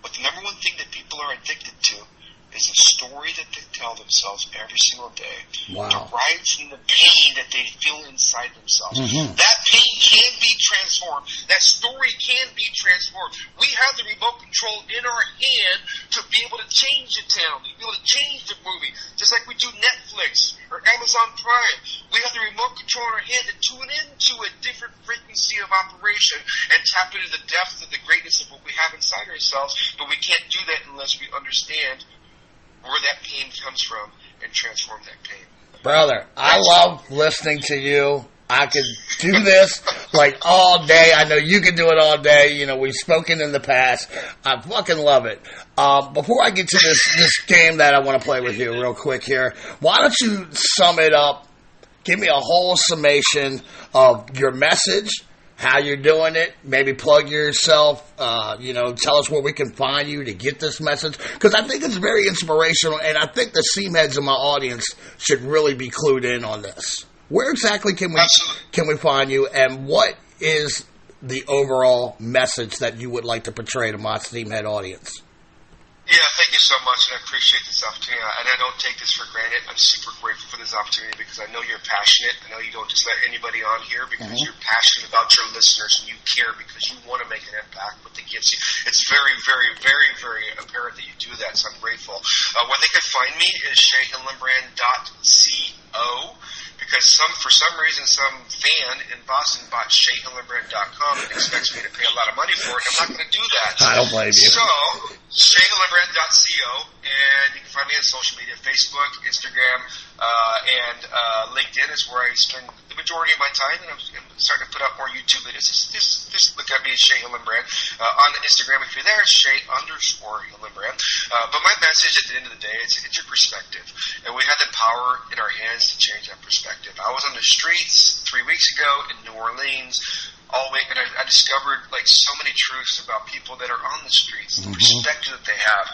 But the number one thing that people are addicted to is a story that they tell themselves every single day. Wow. Derived from the pain that they feel inside themselves. That pain can be transformed. That story can be transformed. We have the remote control in our hand to be able to change the channel, to be able to change the movie. Just like we do Netflix or Amazon Prime. We have the remote control in our hand to tune into a different frequency of operation and tap into the depth of the greatness of what we have inside ourselves. But we can't do that unless we understand where that pain comes from and transform that pain. Brother, I love listening to you. I could do this like all day. I know you can do it all day. You know, we've spoken in the past. I fucking love it. Before I get to this game that I want to play with you real quick here, why don't you sum it up? Give me a whole summation of your message, how you're doing it, maybe plug yourself, tell us where we can find you to get this message, because I think it's very inspirational, and I think the seam heads in my audience should really be clued in on this. Where exactly can we find you, and what is the overall message that you would like to portray to my Steamhead audience. Yeah, thank you so much, and I appreciate this opportunity. And I don't take this for granted. I'm super grateful for this opportunity because I know you're passionate. I know you don't just let anybody on here because you're passionate about your listeners and you care because you want to make an impact with the gifts. It's very, very, very, very apparent that you do that, so I'm grateful. Where they can find me is SheaHillenbrand.co. Because for some reason, some fan in Boston bought SheaHillenbrand.com and expects me to pay a lot of money for it. I'm not going to do that. I don't blame you. So, SheaHillenbrand.co, and you can find me on social media, Facebook, Instagram, and LinkedIn is where I spend the majority of my time, and I'm starting to put out more YouTube videos. Just look at me as Shea Hillenbrand. On Instagram, if you're there, it's Shea_Hillenbrand. But my message at the end of the day, it's your perspective. And we have the power in our hands to change that perspective. I was on the streets 3 weeks ago in New Orleans, all week, and I discovered so many truths about people that are on the streets, the perspective that they have.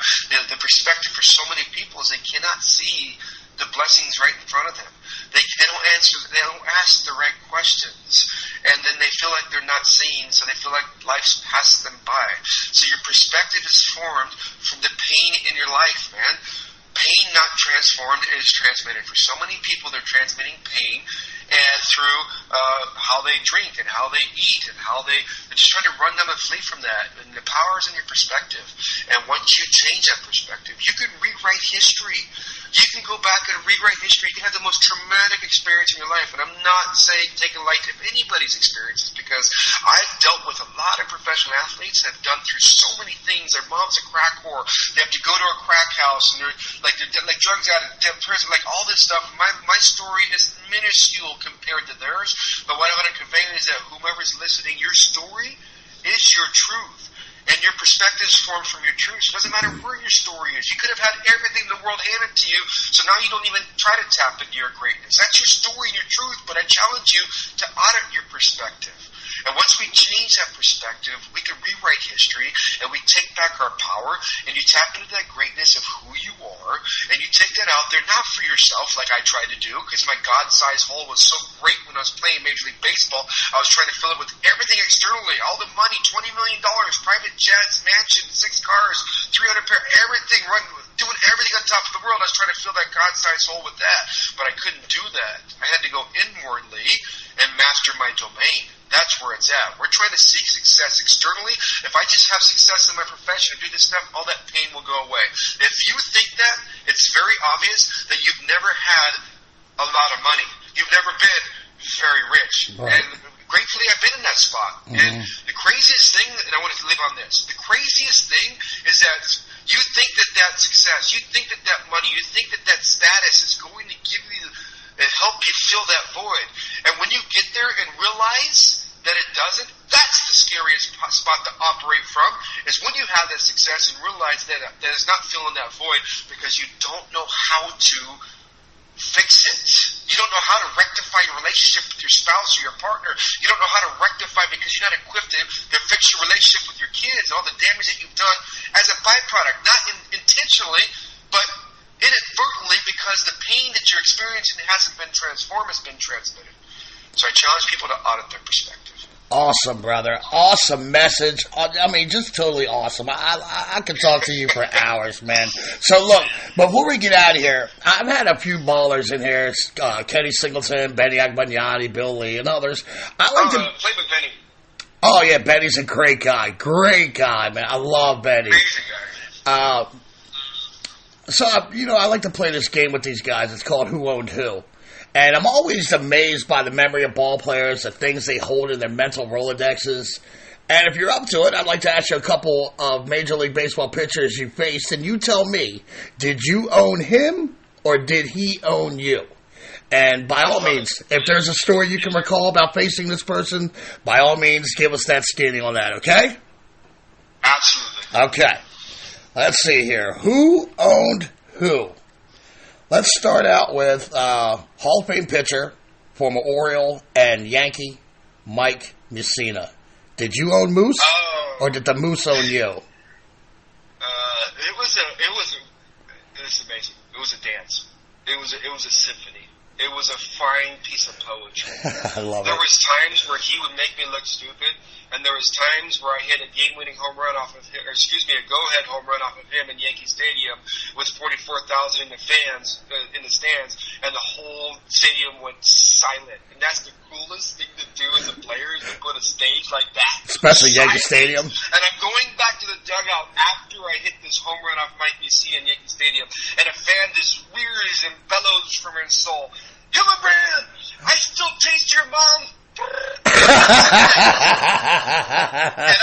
The perspective for so many people is they cannot see the blessings right in front of them. They don't answer. They don't ask the right questions, and then they feel like they're not seen. So they feel like life's passed them by. So your perspective is formed from the pain in your life, man. Pain not transformed is transmitted. For so many people, they're transmitting pain and through how they drink and how they eat and how they're just trying to run them and flee from that. And the power is in your perspective. And once you change that perspective, you can rewrite history. You can go back and rewrite history. You can have the most traumatic experience in your life. And I'm not saying take a light of anybody's experiences because I've dealt with a lot of professional athletes that have done through so many things. Their mom's a crack whore. They have to go to a crack house and they're like drugs out of prison, like all this stuff. My story is minuscule compared to theirs. But what I want to convey is that whomever's listening, your story is your truth. And your perspective is formed from your truth. So it doesn't matter where your story is. You could have had everything in the world handed to you, so now you don't even try to tap into your greatness. That's your story and your truth, but I challenge you to audit your perspective. And once we change that perspective, we can rewrite history, and we take back our power, and you tap into that greatness of who you are, and you take that out there, not for yourself like I tried to do, because my God-sized hole was so great when I was playing Major League Baseball. I was trying to fill it with everything externally, all the money, $20 million, private jets, mansions, 6 cars, 300 pair, everything, doing everything on top of the world. I was trying to fill that God-sized hole with that, but I couldn't do that. I had to go inwardly and master my domain. That's where it's at. We're trying to seek success externally. If I just have success in my profession and do this stuff, all that pain will go away. If you think that, it's very obvious that you've never had a lot of money. You've never been very rich. Right. And gratefully, I've been in that spot. And the craziest thing, and I want to live on this, the craziest thing is that you think that success, you think that money, you think that status is going to give you and help you fill that void. And when you get there and realize that it doesn't, that's the scariest spot to operate from, is when you have that success and realize that it's not filling that void because you don't know how to fix it. You don't know how to rectify your relationship with your spouse or your partner. You don't know how to rectify because you're not equipped to fix your relationship with your kids, all the damage that you've done as a byproduct, not intentionally, but inadvertently because the pain that you're experiencing hasn't been transformed, it's been transmitted. So I challenge people to audit their perspective. Awesome, brother. Awesome message. I mean, just totally awesome. I could talk to you for hours, man. So, look, before we get out of here, I've had a few ballers in here. Kenny Singleton, Benny Agbagnani, Bill Lee, and others. I like to play with Benny. Oh, yeah, Benny's a great guy. Great guy, man. I love Benny. Amazing guy. So, I like to play this game with these guys. It's called Who Owned Who. And I'm always amazed by the memory of ball players, the things they hold in their mental Rolodexes. And if you're up to it, I'd like to ask you a couple of Major League Baseball pitchers you faced, and you tell me, did you own him or did he own you? And by all means, if there's a story you can recall about facing this person, by all means, give us that skinny on that, okay? Absolutely. Okay. Let's see here. Who owned who? Let's start out with Hall of Fame pitcher, former Oriole and Yankee, Mike Mussina. Did you own Moose, or did the Moose own you? It was amazing. It was a dance. It was a symphony. It was a fine piece of poetry. I love it. There was times where he would make me look stupid, And there was times where I hit a game-winning home run off of him, or a go-ahead home run off of him in Yankee Stadium with 44,000 in the stands, and the whole stadium went silent. And that's the coolest thing to do as a player, is to put a stage like that. Especially Yankee Stadium. And I'm going back to the dugout after I hit this home run off Mike BC in Yankee Stadium, and a fan just whirs and bellows from his soul, "Hillenbrand, I still taste your mom." And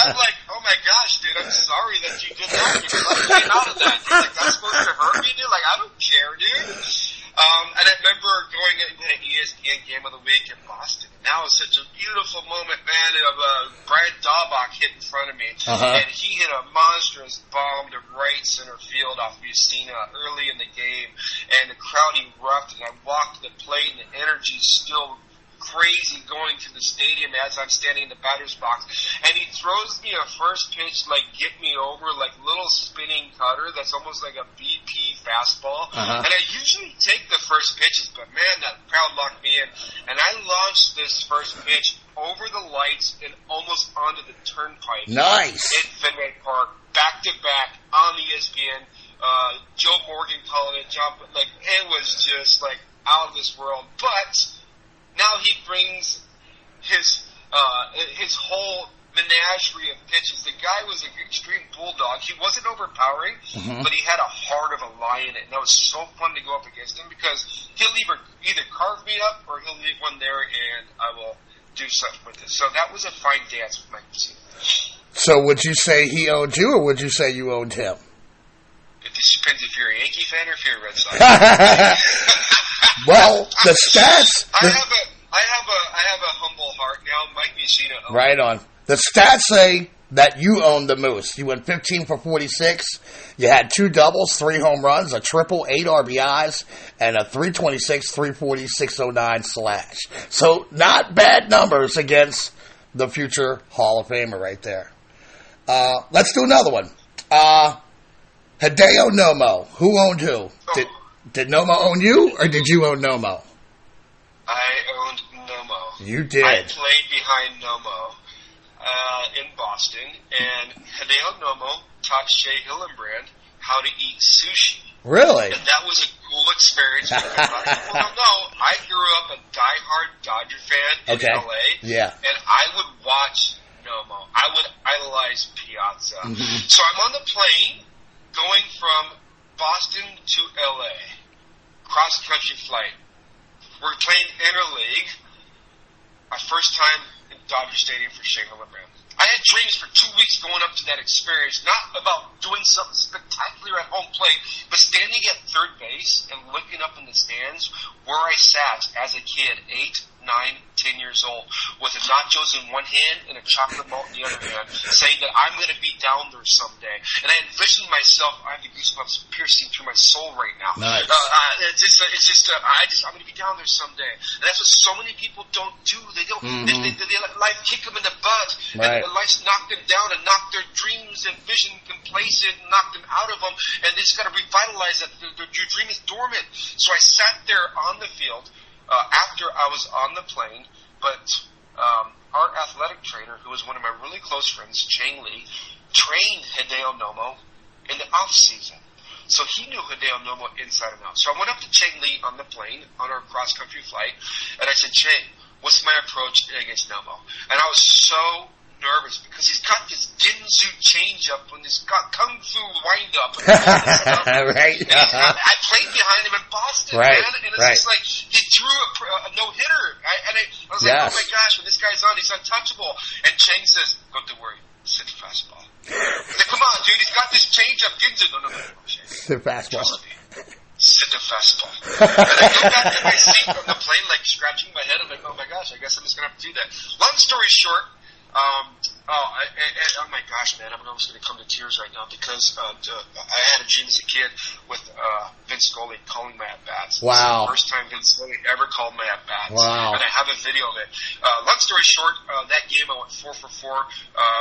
I'm like, "Oh my gosh, dude, I'm sorry that you did that. You came out of that. Dude, like, that's supposed to hurt me, dude. Like, I don't care, dude." And I remember going into an ESPN Game of the Week in Boston. And that was such a beautiful moment, man, of Brian Daubach hit in front of me. And he hit a monstrous bomb to right center field off Mussina early in the game. And the crowd erupted. And I walked to the plate, and the energy still crazy going to the stadium as I'm standing in the batter's box, and he throws me a first pitch, like, get me over, like, little spinning cutter that's almost like a BP fastball, and I usually take the first pitches, but man, that crowd locked me in, and I launched this first pitch over the lights and almost onto the turnpike. Nice. In Fenway Park, back to back on ESPN, Joe Morgan calling it, it was just, like, out of this world, but now he brings his whole menagerie of pitches. The guy was an extreme bulldog. He wasn't overpowering, but he had a heart of a lion, and that was so fun to go up against him, because he'll either carve me up or he'll leave one there, and I will do something with it. So that was a fine dance with Mike Mussina. So would you say he owned you, or would you say you owned him? It just depends if you're a Yankee fan or if you're a Red Sox. Well, the stats. I have a humble heart now. Mike Mussina owns. Right on. The stats say that you owned the Moose. You went 15 for 46. You had 2 doubles, 3 home runs, a triple, 8 RBIs, and a 326, 340, 609 slash. So not bad numbers against the future Hall of Famer right there. Let's do another one. Hideo Nomo. Who owned who? Did Nomo own you, or did you own Nomo? I owned Nomo. You did. I played behind Nomo in Boston, and Hideo Nomo taught Shea Hillenbrand how to eat sushi. Really? And that was a cool experience. Because a lot of people don't know, I grew up a diehard Dodger fan in LA. Yeah. And I would watch Nomo. I would idolize Piazza. So I'm on the plane going from Boston to LA. Cross-country flight. We're playing interleague. My first time in Dodger Stadium for Shea Hillenbrand. I had dreams for 2 weeks going up to that experience, not about doing something spectacular at home plate, but standing at third base and looking up in the stands where I sat as a kid, 8, 9, 10 years old, with the nachos in one hand and a chocolate malt in the other hand, saying that I'm going to be down there someday. And I envisioned myself, I have the goosebumps piercing through my soul right now. Nice. I'm going to be down there someday. And that's what so many people don't do. They don't, they let life kick them in the butt. Right. And life's knocked them down and knocked their dreams and vision complacent and knocked them out of them. And they just got to revitalize that. Your dream is dormant. So I sat there on the field after I was on the plane, but our athletic trainer, who was one of my really close friends, Chang Lee, trained Hideo Nomo in the off season. So he knew Hideo Nomo inside and out. So I went up to Chang Lee on the plane on our cross-country flight, and I said, "Chang, what's my approach against Nomo?" And I was so nervous because he's got this Ginzu changeup and this kung fu windup. Right. I played behind him in Boston, man, and it's just like he threw a no-hitter. I was like, oh my gosh, when this guy's on, he's untouchable. And Chang says, "Don't worry, sit the fastball." I said, "Come on, dude, he's got this changeup, Ginzu." No, Sit fastball. Sit the fastball. And I go back to my seat on the plane, like scratching my head. I'm like, oh my gosh, I guess I'm just going to have to do that. Long story short, oh my gosh, man, I'm almost going to come to tears right now because I had a dream as a kid with Vince Scully calling my at-bats. Wow. This is the first time Vince Scully ever called my at-bats. Wow. And I have a video of it. Long story short, that game I went 4 for 4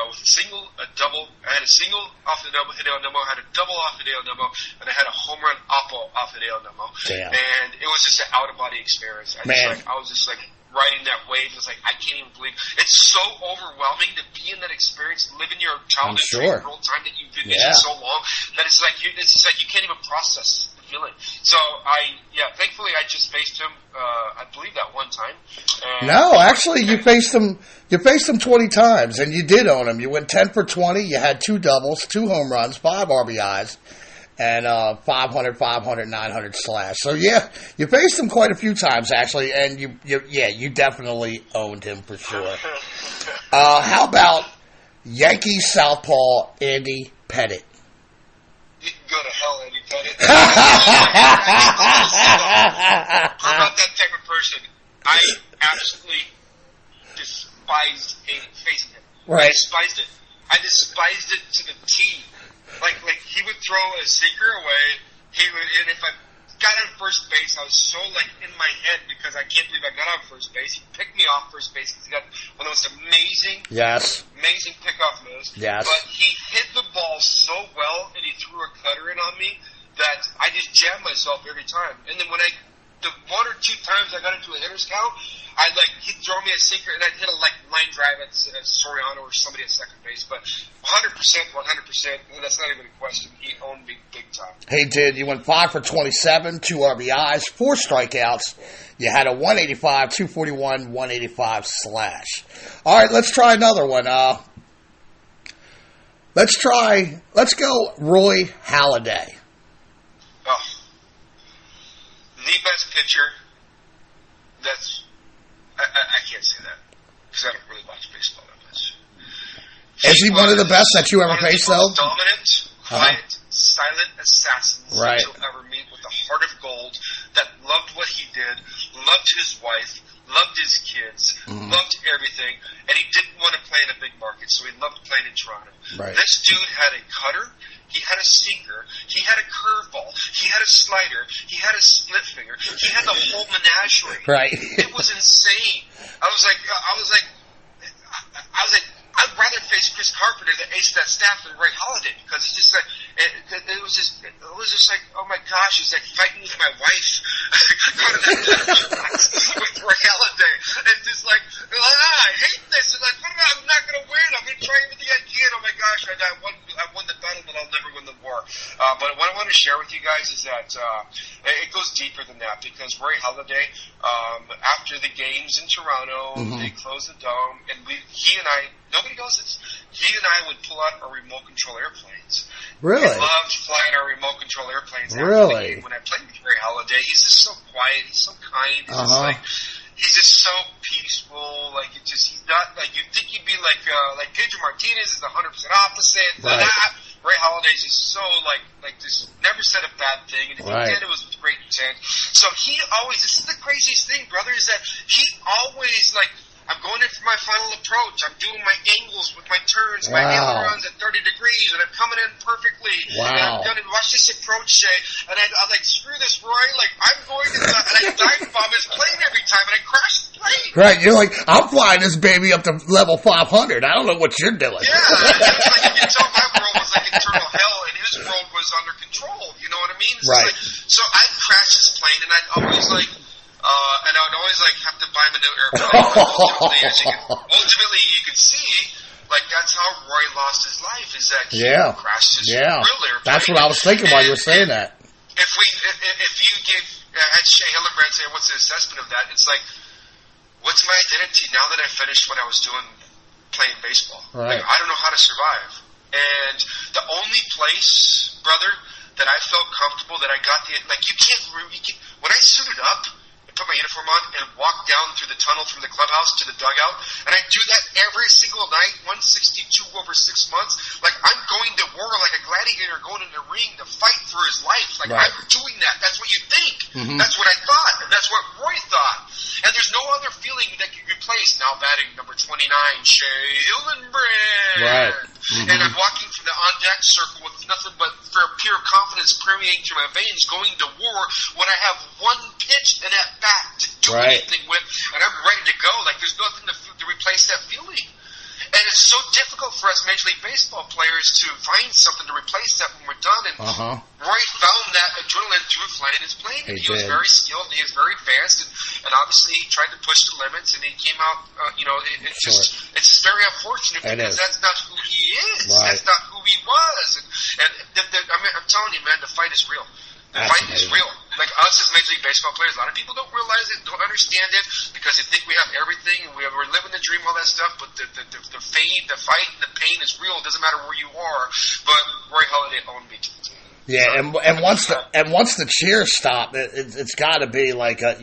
with a single, a double. I had a single off the Hideo Nomo, I had a double off Hideo Nomo, and I had a home run off Hideo Nomo. Damn. And it was just an out-of-body experience. I was just like, riding that wave. It was like, I can't even believe. It's so overwhelming to be in that experience, living your childhood dream for all time that you've envisioned so long, that it's like you can't even process the feeling. So thankfully I just faced him, I believe that one time. No, actually you faced him 20 times, and you did own him. You went 10 for 20, you had 2 doubles, 2 home runs, 5 RBIs, and 500, 900 slash. So yeah, you faced him quite a few times actually, and you definitely owned him for sure. How about Yankees southpaw Andy Pettitte? You can go to hell, Andy Pettitte. I'm not that type of person. I absolutely despised facing him. Right. I despised it to the T. Like he would throw a sinker away. And if I got on first base, I was so in my head because I can't believe I got on first base. He picked me off first base because he got one of those amazing pickoff moves. Yes. But he hit the ball so well and he threw a cutter in on me that I just jammed myself every time. And then when the 1 or 2 times I got into a hitter's count, he'd throw me a sinker and I'd hit a line drive at Soriano or somebody at second base. But 100%, that's not even a question. He owned me big time. He did. You went 5 for 27, 2 RBIs, 4 strikeouts. You had a 185, 241, 185 slash. All right, let's try another one. Let's go Roy Halladay. Oh. The best pitcher I can't say that because I don't really watch baseball that much. Is he one of the best that you ever faced, though? Dominant, quiet, silent assassins that you'll ever meet with a heart of gold that loved what he did, loved his wife, loved his kids, loved everything, and he didn't want to play in a big market, so he loved playing in Toronto. Right. This dude had a cutter. He had a sinker. He had a curveball. He had a slider. He had a split finger. He had the whole menagerie. Right. It was insane. I was like, I'd rather face Chris Carpenter, the ace of that staff, than Ray Halladay because it's just like it was just like, oh my gosh, it's like fighting with my wife with Ray Halladay. It's just like, I hate this. And I'm not going to win. I'm going to try everything I can. Oh my gosh, I won the battle, but I'll never win the war. But what I want to share with you guys is that it goes deeper than that because Ray Halladay, after the games in Toronto, they closed the dome, and he and I. Nobody knows this. He and I would pull out our remote control airplanes. Really? We loved flying our remote control airplanes. Really? When I played with Ray Halladay, he's just so quiet. He's so kind. He's just like, he's just so peaceful. Like he's not like you'd think he'd be like Pedro Martinez is 100% opposite. Right. Ray Halladay's just so like just never said a bad thing, and if he did, it was with great intent. So he always. This is the craziest thing, brother, is that he always I'm going in for my final approach. I'm doing my angles with my turns, my ailerons at 30 degrees, and I'm coming in perfectly. Wow. And I'm going to watch this approach, Shea. And I'm like, screw this, Roy. I'm going to, and I dive bomb his plane every time, and I crash the plane. Right. You're like, I'm flying this baby up to level 500. I don't know what you're doing. Yeah. You can tell my world was like eternal hell, and his world was under control. You know what I mean? It's right. So I'd crash his plane, and I'd always and I would always have to buy him a new airplane. Ultimately, you can see, that's how Roy lost his life. Is that he crashed his real airplane. That's what I was thinking while you were saying that. If you gave had Shea Hillenbrand say, "What's the assessment of that?" It's like, what's my identity now that I finished what I was doing, playing baseball? Right. I don't know how to survive. And the only place, brother, that I felt comfortable, that I got the you can't when I suited up. Put my uniform on and walk down through the tunnel from the clubhouse to the dugout, and I do that every single night, 162 over 6 months. I'm going to war like a gladiator going in the ring to fight for his life. I'm doing that. That's what you think. That's what I thought, and that's what Roy thought. And there's no other feeling that can replace now batting number 29, Shea Hillenbrand. Right. And I'm walking from the on-deck circle with nothing but pure confidence permeating through my veins, going to war when I have one pitch and at bat to do anything with, and I'm ready to go. There's nothing to replace that feeling. And it's so difficult for us Major League Baseball players to find something to replace that when we're done. And Roy found that adrenaline through flying his plane. And he was very skilled, and he was very advanced, and obviously he tried to push the limits, and he came out, it's very unfortunate because that's not who he is. Right. That's not who he was. And I'm telling you, man, the fight is real. The fight is real. Like us as Major League Baseball players, a lot of people don't realize it, don't understand it, because they think we have everything and we're living the dream, all that stuff. But the fight, and the pain is real. It doesn't matter where you are. But Roy Halladay owned me. Yeah, and once the cheers stop, it's got to be like a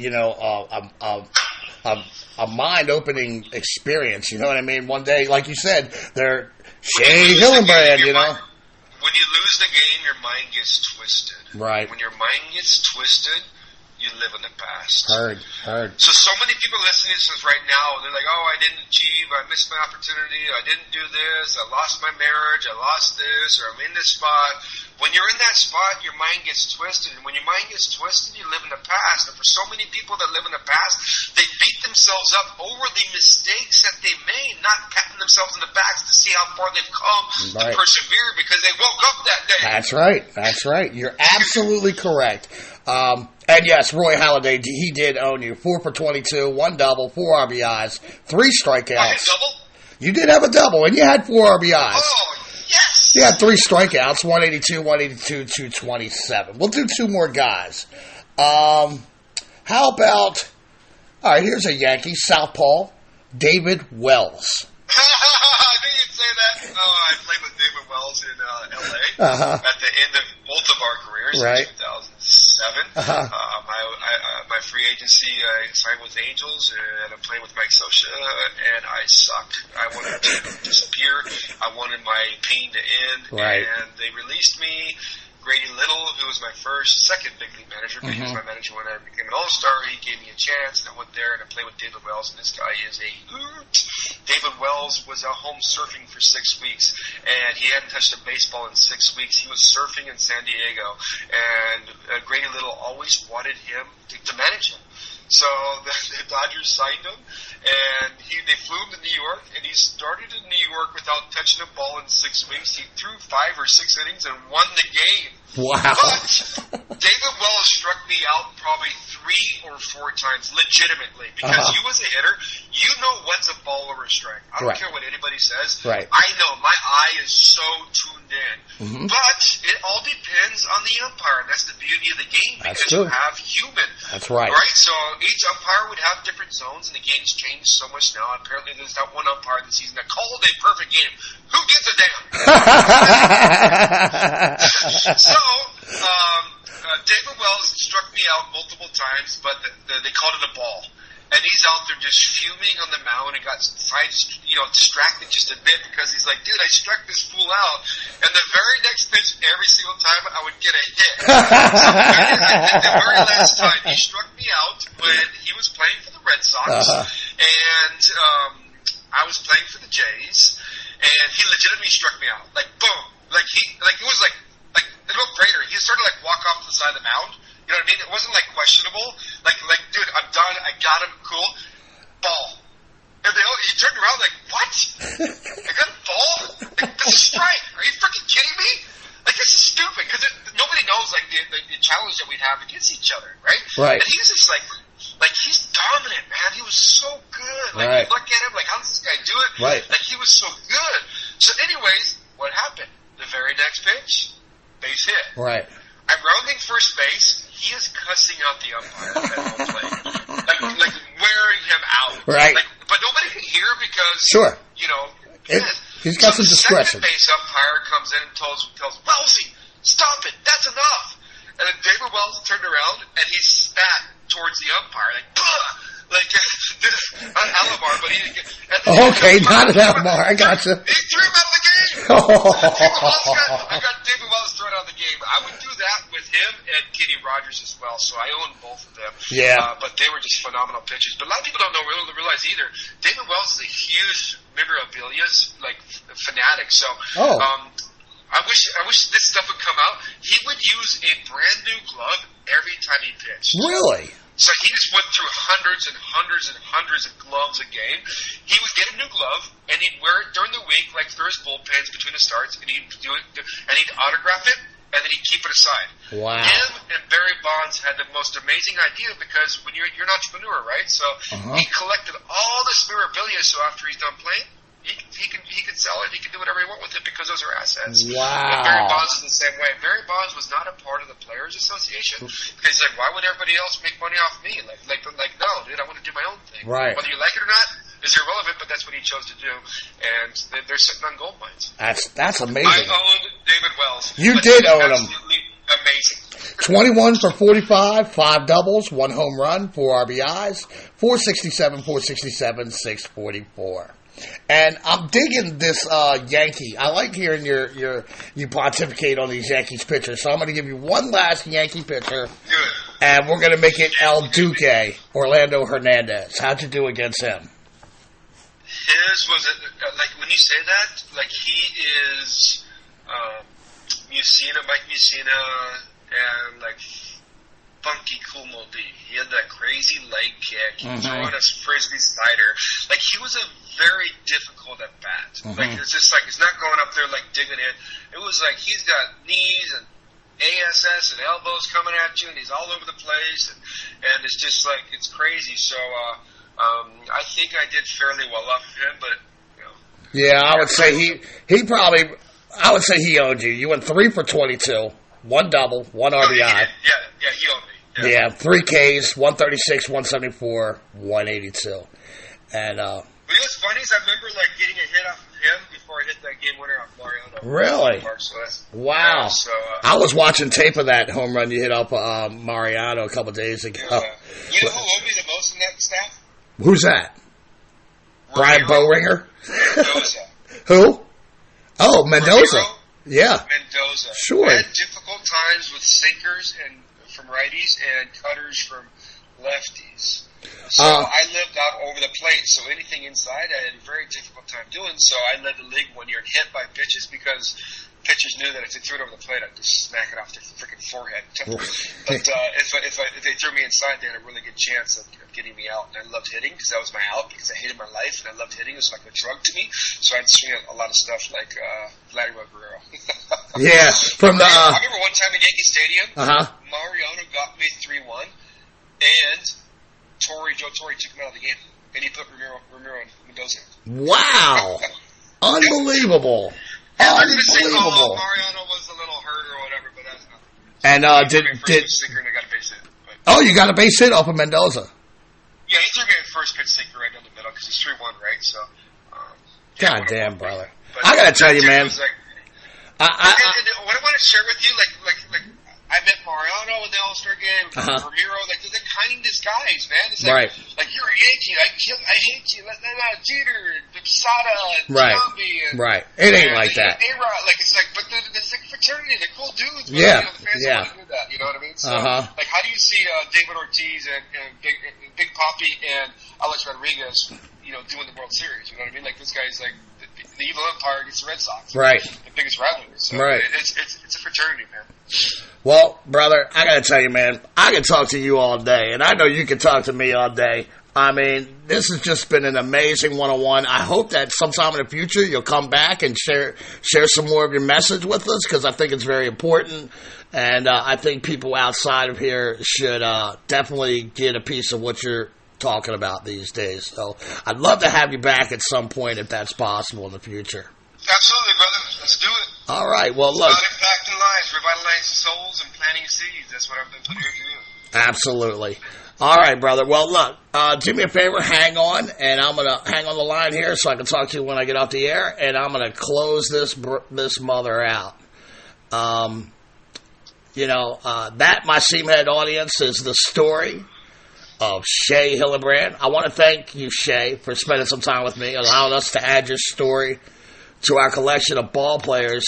mind-opening experience. You know what I mean? One day, like you said, they're Shea Hillenbrand. When you lose the game, your mind gets twisted. Right. When your mind gets twisted, you live in the past. Heard. So many people listening to this right now, they're like, oh, I didn't achieve, I missed my opportunity, I didn't do this, I lost my marriage, I lost this, or I'm in this spot. When you're in that spot, your mind gets twisted. And when your mind gets twisted, you live in the past. And for so many people that live in the past, they beat themselves up over the mistakes that they made, not patting themselves in the backs to see how far they've come to persevere because they woke up that day. That's right. You're absolutely correct. And yes, Roy Halladay, he did own you. 4 for 22, 1 double, 4 RBIs, 3 strikeouts. I had double? You did have a double, and you had 4 RBIs. Oh, yes! You had 3 strikeouts, 182, 227. We'll do 2 more guys. How about, all right, here's a Yankee, Southpaw, David Wells. I knew you'd say that. I played with David Wells in L.A. At the end of both of our careers in 2007. My free agency, I signed with Angels, and I'm playing with Mike Scioscia, and I suck. I wanted to disappear. I wanted my pain to end, and they released me. Grady Little, who was my second big league manager, but he was my manager when I became an all-star. He gave me a chance, and I went there, and I played with David Wells, and this guy is a hoot. David Wells was at home surfing for 6 weeks, and he hadn't touched a baseball in 6 weeks. He was surfing in San Diego, and Grady Little always wanted him to manage him. So the Dodgers signed him, and they flew him to New York, and he started in New York without touching a ball in 6 weeks. He threw 5 or 6 innings and won the game. Wow. But David Wells struck me out probably 3 or 4 times legitimately because you as a hitter, you know what's a ball or a strike. I don't care what anybody says. Right. I know. My eye is so tuned in. But it all depends on the umpire, and that's the beauty of the game because you have human. That's right. Right? So each umpire would have different zones, and the game's changed so much now. Apparently there's not one umpire this season that called a perfect game. Who gives a damn? So, David Wells struck me out multiple times, but they called it a ball. And he's out there just fuming on the mound and got distracted just a bit because he's like, dude, I struck this fool out. And the very next pitch, every single time, I would get a hit. So the very last time, he struck me out when he was playing for the Red Sox. And I was playing for the Jays. And he legitimately struck me out. Like, boom. It was like no brainer. He started to walk off to the side of the mound. You know what I mean? It wasn't questionable. Like, dude, I'm done. I got him. Cool. Ball. And he turned around what? I got a ball? This is strike. Are you freaking kidding me? This is stupid because nobody knows the challenge that we'd have against each other, right? Right. And he was just he's dominant, man. He was so good. You look at him, how does this guy do it? Right. He was so good. So, anyways, what happened? The very next pitch, base hit. Right. I'm rounding first base. He is cussing out the umpire at home plate, wearing him out. Right. But nobody can hear because he's got some discretion. The second base umpire comes in and tells Wellsy, stop it. That's enough. And then David Wells turned around and he spat towards the umpire, not Alomar, but he didn't get. Okay, not an Alomar. I gotcha. He threw him out of the game. I got David Wells thrown out of the game. I would do that with him and Kenny Rogers as well. So I own both of them. Yeah. But they were just phenomenal pitchers. But a lot of people don't realize either. David Wells is a huge memorabilia fanatic. So. I wish this stuff would come out. He would use a brand new glove every time he pitched. Really? So he just went through hundreds and hundreds and hundreds of gloves a game. He would get a new glove, and he'd wear it during the week, like for his bullpens between the starts, and he'd do it, and he'd autograph it, and then he'd keep it aside. Wow. Him and Barry Bonds had the most amazing idea, because when you're an entrepreneur, right? So he collected all this memorabilia, so after he's done playing, he can sell it. He can do whatever he wants with it because those are assets. Wow. And Barry Bonds is the same way. Barry Bonds was not a part of the Players Association because he's like, why would everybody else make money off me? Like no, dude, I want to do my own thing. Right. Whether you like it or not is irrelevant, but that's what he chose to do. And they're sitting on gold mines. That's amazing. I owned David Wells. You did own him. Amazing. 21 for 45, 5 doubles, 1 home run, 4 RBIs, 467, 467, 644. And I'm digging this Yankee. I like hearing you pontificate on these Yankees pitchers. So I'm going to give you one last Yankee pitcher, and we're going to make it El Duque, Orlando Hernandez. How'd you do against him? His was like when you say that, like he is Mike Mussina, and like funky Kumo D. He had that crazy leg kick. He was throwing a frisbee slider. Like he was a very difficult at bat. Like it's just like he's not going up there like digging in. It was like he's got knees and ASS and elbows coming at you, and he's all over the place, and it's just like it's crazy. So I think I did fairly well off of him, but you know. Yeah, I would say I would say he owned you. You went 3 for 22, 1 double, 1 RBI. Yeah, he owned me. Yeah, 3 Ks, 136, 174, 182. And but you know what's funny is I remember like getting a hit off of him before I hit that game winner off Mariano. Really? Wow. So, I was watching tape of that home run you hit off Mariano a couple days ago. You know who owed me the most in that staff? Who's that? Brian Bowringer? Mendoza. Who? Oh, Mendoza. Ramiro? Yeah. Mendoza. Sure. I had difficult times with sinkers and from righties and cutters from lefties. So I lived out over the plate, so anything inside I had a very difficult time doing. So I led the league one year and hit by pitches because pitchers knew that if they threw it over the plate, I'd just smack it off their freaking forehead. But if they threw me inside, they had a really good chance of getting me out. And I loved hitting because that was my out because I hated my life and I loved hitting. It was like a drug to me. So I'd swing a lot of stuff like Vladimir Guerrero. Yeah, from the. I remember one time in Yankee Stadium, Uh-huh. Mariano got me 3-1, and Joe Torre took him out of the game, and he put Ramiro and Mendoza. Wow. Unbelievable. I'm going to say, Unbelievable. Mariano was a little hurt or whatever, but that's not. And did Sinker and I got a base hit. But, oh, you got a base hit off of Mendoza. yeah, he threw me a first pitch sinker right down the middle because he's 3-1, right? So. God damn, brother. I gotta tell you, man. And what I want to share with you, like I met Mariano in the All-Star game, Ramiro, like they're the kindest guys, man. It's like, like you're a Yankee, I hate you, Jeter, and Posada, and Giambi, and It ain't like that. A-Rod, like it's like, but it's like fraternity, they're cool dudes. But, Yeah, you know, the fans want to do that, you know what I mean? So, like, how do you see David Ortiz and Big Papi and Alex Rodriguez, you know, doing the World Series? You know what I mean? Like this guy's like. The evil empire against the Red Sox. Right. The biggest rivalry. So it's a fraternity, man. Well, brother, I gotta tell you, man, I can talk to you all day, and I know you can talk to me all day. I mean, this has just been an amazing one-on-one. I hope that sometime in the future you'll come back and share some more of your message with us, because I think it's very important, and I think people outside of here should definitely get a piece of what you're talking about these days. So I'd love to have you back at some point if that's possible in the future. Absolutely, brother. Let's do it. All right. Well, look. It's about impacting lives, revitalizing souls, and planting seeds. That's what I've been put here to do. Absolutely. All right, brother. Well, look. Do me a favor. Hang on, and I'm gonna hang on the line here so I can talk to you when I get off the air, and I'm gonna close this mother out. That my Seamhead audience is the story of Shea Hillenbrand. I want to thank you, Shea, for spending some time with me, allowing us to add your story to our collection of ball players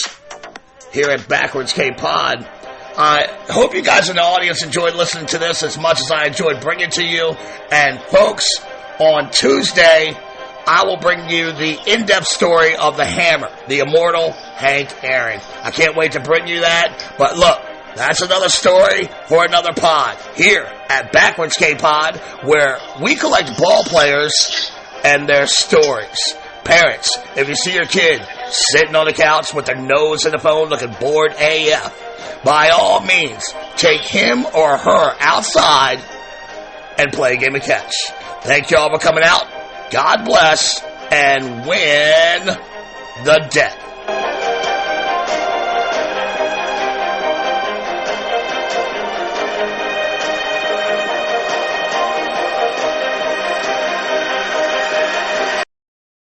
here at Backwards K Pod. I hope you guys in the audience enjoyed listening to this as much as I enjoyed bringing it to you. And folks, on Tuesday, I will bring you the in-depth story of the Hammer, the immortal Hank Aaron. I can't wait to bring you that. But look, That's another story for another pod here at Backwards K-Pod, where we collect ball players and their stories. Parents, if you see your kid sitting on the couch with their nose in the phone looking bored AF, by all means, take him or her outside and play a game of catch. Thank you all for coming out. God bless and win the debt.